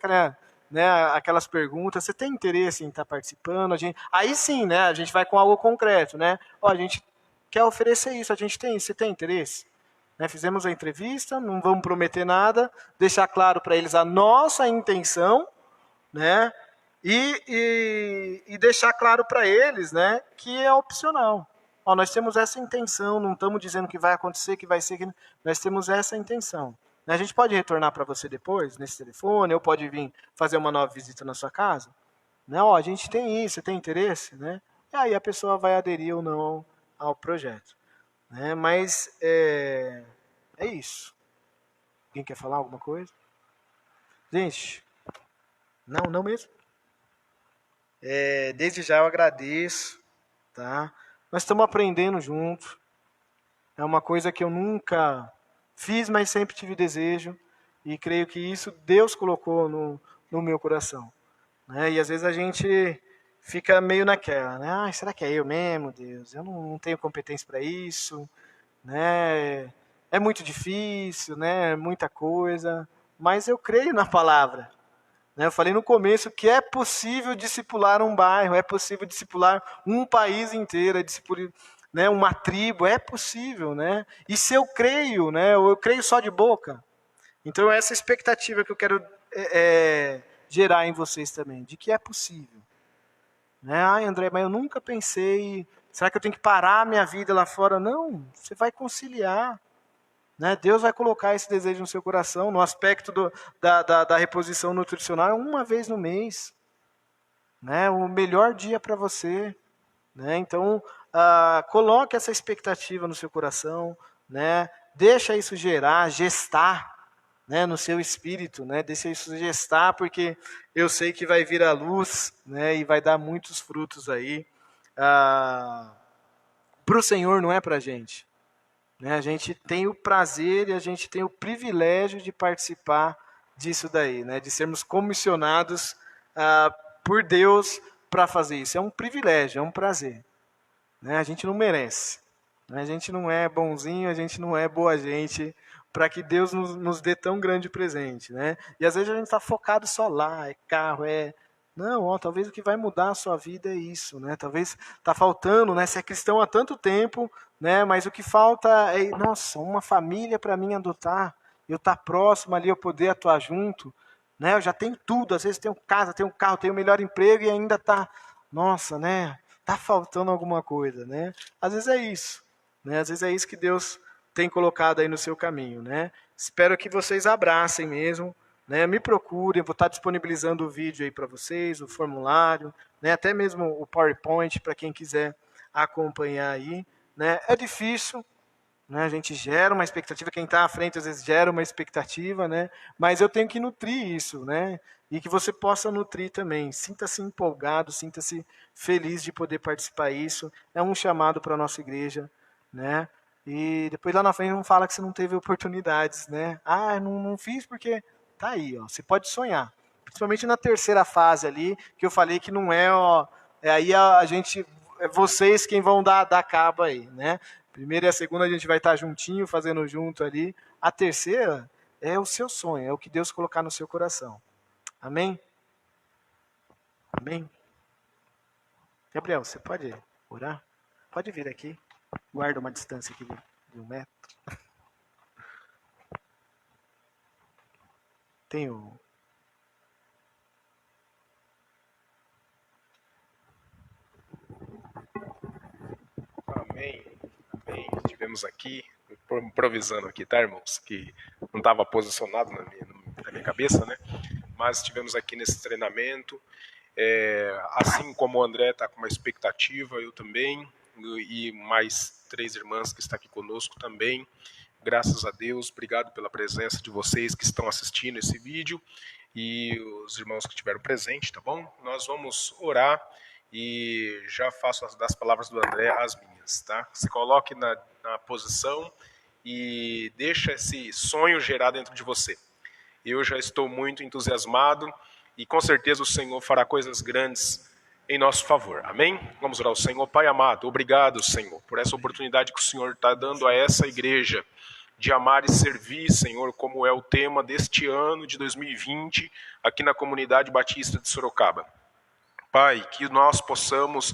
né, aquelas perguntas, você tem interesse em estar participando? Aí sim, né, a gente vai com algo concreto, né? Ó, a gente quer oferecer isso, a gente tem, você tem interesse? Né, fizemos a entrevista, não vamos prometer nada, deixar claro para eles a nossa intenção, né? E deixar claro para eles, né, que é opcional. Ó, nós temos essa intenção, não estamos dizendo que vai acontecer, que vai ser, nós temos essa intenção. A gente pode retornar para você depois, nesse telefone, ou pode vir fazer uma nova visita na sua casa. Não, ó, a gente tem isso, você tem interesse? Né? E aí a pessoa vai aderir ou não ao projeto. Né? Mas é isso. Alguém quer falar alguma coisa? Gente, não mesmo? Desde já eu agradeço. Tá? Nós estamos aprendendo juntos. É uma coisa que eu nunca fiz, mas sempre tive desejo. E creio que isso Deus colocou no meu coração. Né? E às vezes a gente fica meio naquela, né? Ah, será que é eu mesmo, Deus? Eu não tenho competência para isso, né? É muito difícil, né? Muita coisa. Mas eu creio na palavra. Né? Eu falei no começo que é possível discipular um bairro, é possível discipular um país inteiro, né? Uma tribo, é possível, né? E se eu creio, né? Eu creio só de boca. Então essa expectativa que eu quero gerar em vocês também, de que é possível. Né? Ai, André, mas eu nunca pensei, será que eu tenho que parar a minha vida lá fora? Não, você vai conciliar. Né? Deus vai colocar esse desejo no seu coração, no aspecto da reposição nutricional, uma vez no mês. Né? O melhor dia para você. Né? Então, coloque essa expectativa no seu coração, né? Deixa isso gestar, né, no seu espírito, né? Deixa isso gestar, porque eu sei que vai vir à luz, né, e vai dar muitos frutos aí. Para o Senhor, não é para a gente. Né? A gente tem o prazer e a gente tem o privilégio de participar disso daí, né? De sermos comissionados por Deus para fazer isso. É um privilégio, é um prazer. Né? A gente não merece. Né? A gente não é bonzinho, a gente não é boa gente para que Deus nos dê tão grande presente. Né? E às vezes a gente está focado só lá, é carro, Não, ó, talvez o que vai mudar a sua vida é isso. Né? Talvez está faltando, né? Você é cristão há tanto tempo, né? Mas o que falta é, nossa, uma família para mim adotar, eu estar próximo ali, eu poder atuar junto. Né? Eu já tenho tudo, às vezes tenho casa, tenho carro, tenho o melhor emprego e ainda está, nossa, né? Tá faltando alguma coisa, né? Às vezes é isso, né? Às vezes é isso que Deus tem colocado aí no seu caminho, né? Espero que vocês abracem mesmo, né? Me procurem, vou estar disponibilizando o vídeo aí para vocês, o formulário, né? Até mesmo o PowerPoint para quem quiser acompanhar aí, né? É difícil, né? A gente gera uma expectativa, quem está à frente às vezes gera uma expectativa, né? Mas eu tenho que nutrir isso, né? E que você possa nutrir também. Sinta-se empolgado, sinta-se feliz de poder participar disso. É um chamado para a nossa igreja, né? E depois lá na frente não fala que você não teve oportunidades, né? Ah, não fiz porque tá aí, ó. Você pode sonhar. Principalmente na terceira fase ali, que eu falei que não é, ó, aí a gente, é vocês quem vão dar cabo aí, né? Primeira e a segunda a gente vai estar juntinho, fazendo junto ali. A terceira é o seu sonho, é o que Deus colocar no seu coração. Amém? Amém? Gabriel, você pode orar? Pode vir aqui. Guarda uma distância aqui de 1 metro. Tenho. Amém. Amém. Estivemos aqui, improvisando aqui, tá, irmãos? Que não estava posicionado na minha cabeça, né? Mas estivemos aqui nesse treinamento. Assim como o André está com uma expectativa, eu também, e mais 3 irmãs que estão aqui conosco também. Graças a Deus, obrigado pela presença de vocês que estão assistindo esse vídeo e os irmãos que estiveram presentes, tá bom? Nós vamos orar e já faço das palavras do André as minhas, tá? Se coloque na posição e deixa esse sonho gerar dentro de você. Eu já estou muito entusiasmado e com certeza o Senhor fará coisas grandes em nosso favor. Amém? Vamos orar ao Senhor. Pai amado, obrigado, Senhor, por essa oportunidade que o Senhor está dando a essa igreja de amar e servir, Senhor, como é o tema deste ano de 2020 aqui na Comunidade Batista de Sorocaba. Pai, que nós possamos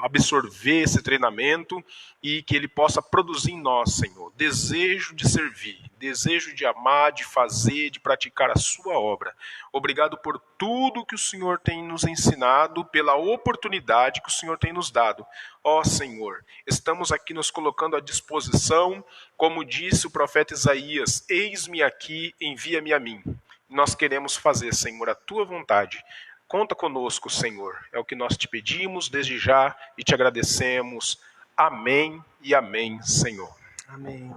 absorver esse treinamento e que ele possa produzir em nós, Senhor, desejo de servir, desejo de amar, de fazer, de praticar a sua obra. Obrigado por tudo que o Senhor tem nos ensinado, pela oportunidade que o Senhor tem nos dado. Ó Senhor, estamos aqui nos colocando à disposição, como disse o profeta Isaías, eis-me aqui, envia-me a mim. Nós queremos fazer, Senhor, a tua vontade. Conta conosco, Senhor. É o que nós te pedimos desde já e te agradecemos. Amém e amém, Senhor. Amém.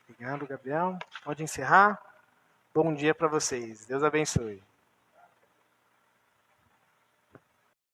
Obrigado, Gabriel. Pode encerrar. Bom dia para vocês. Deus abençoe.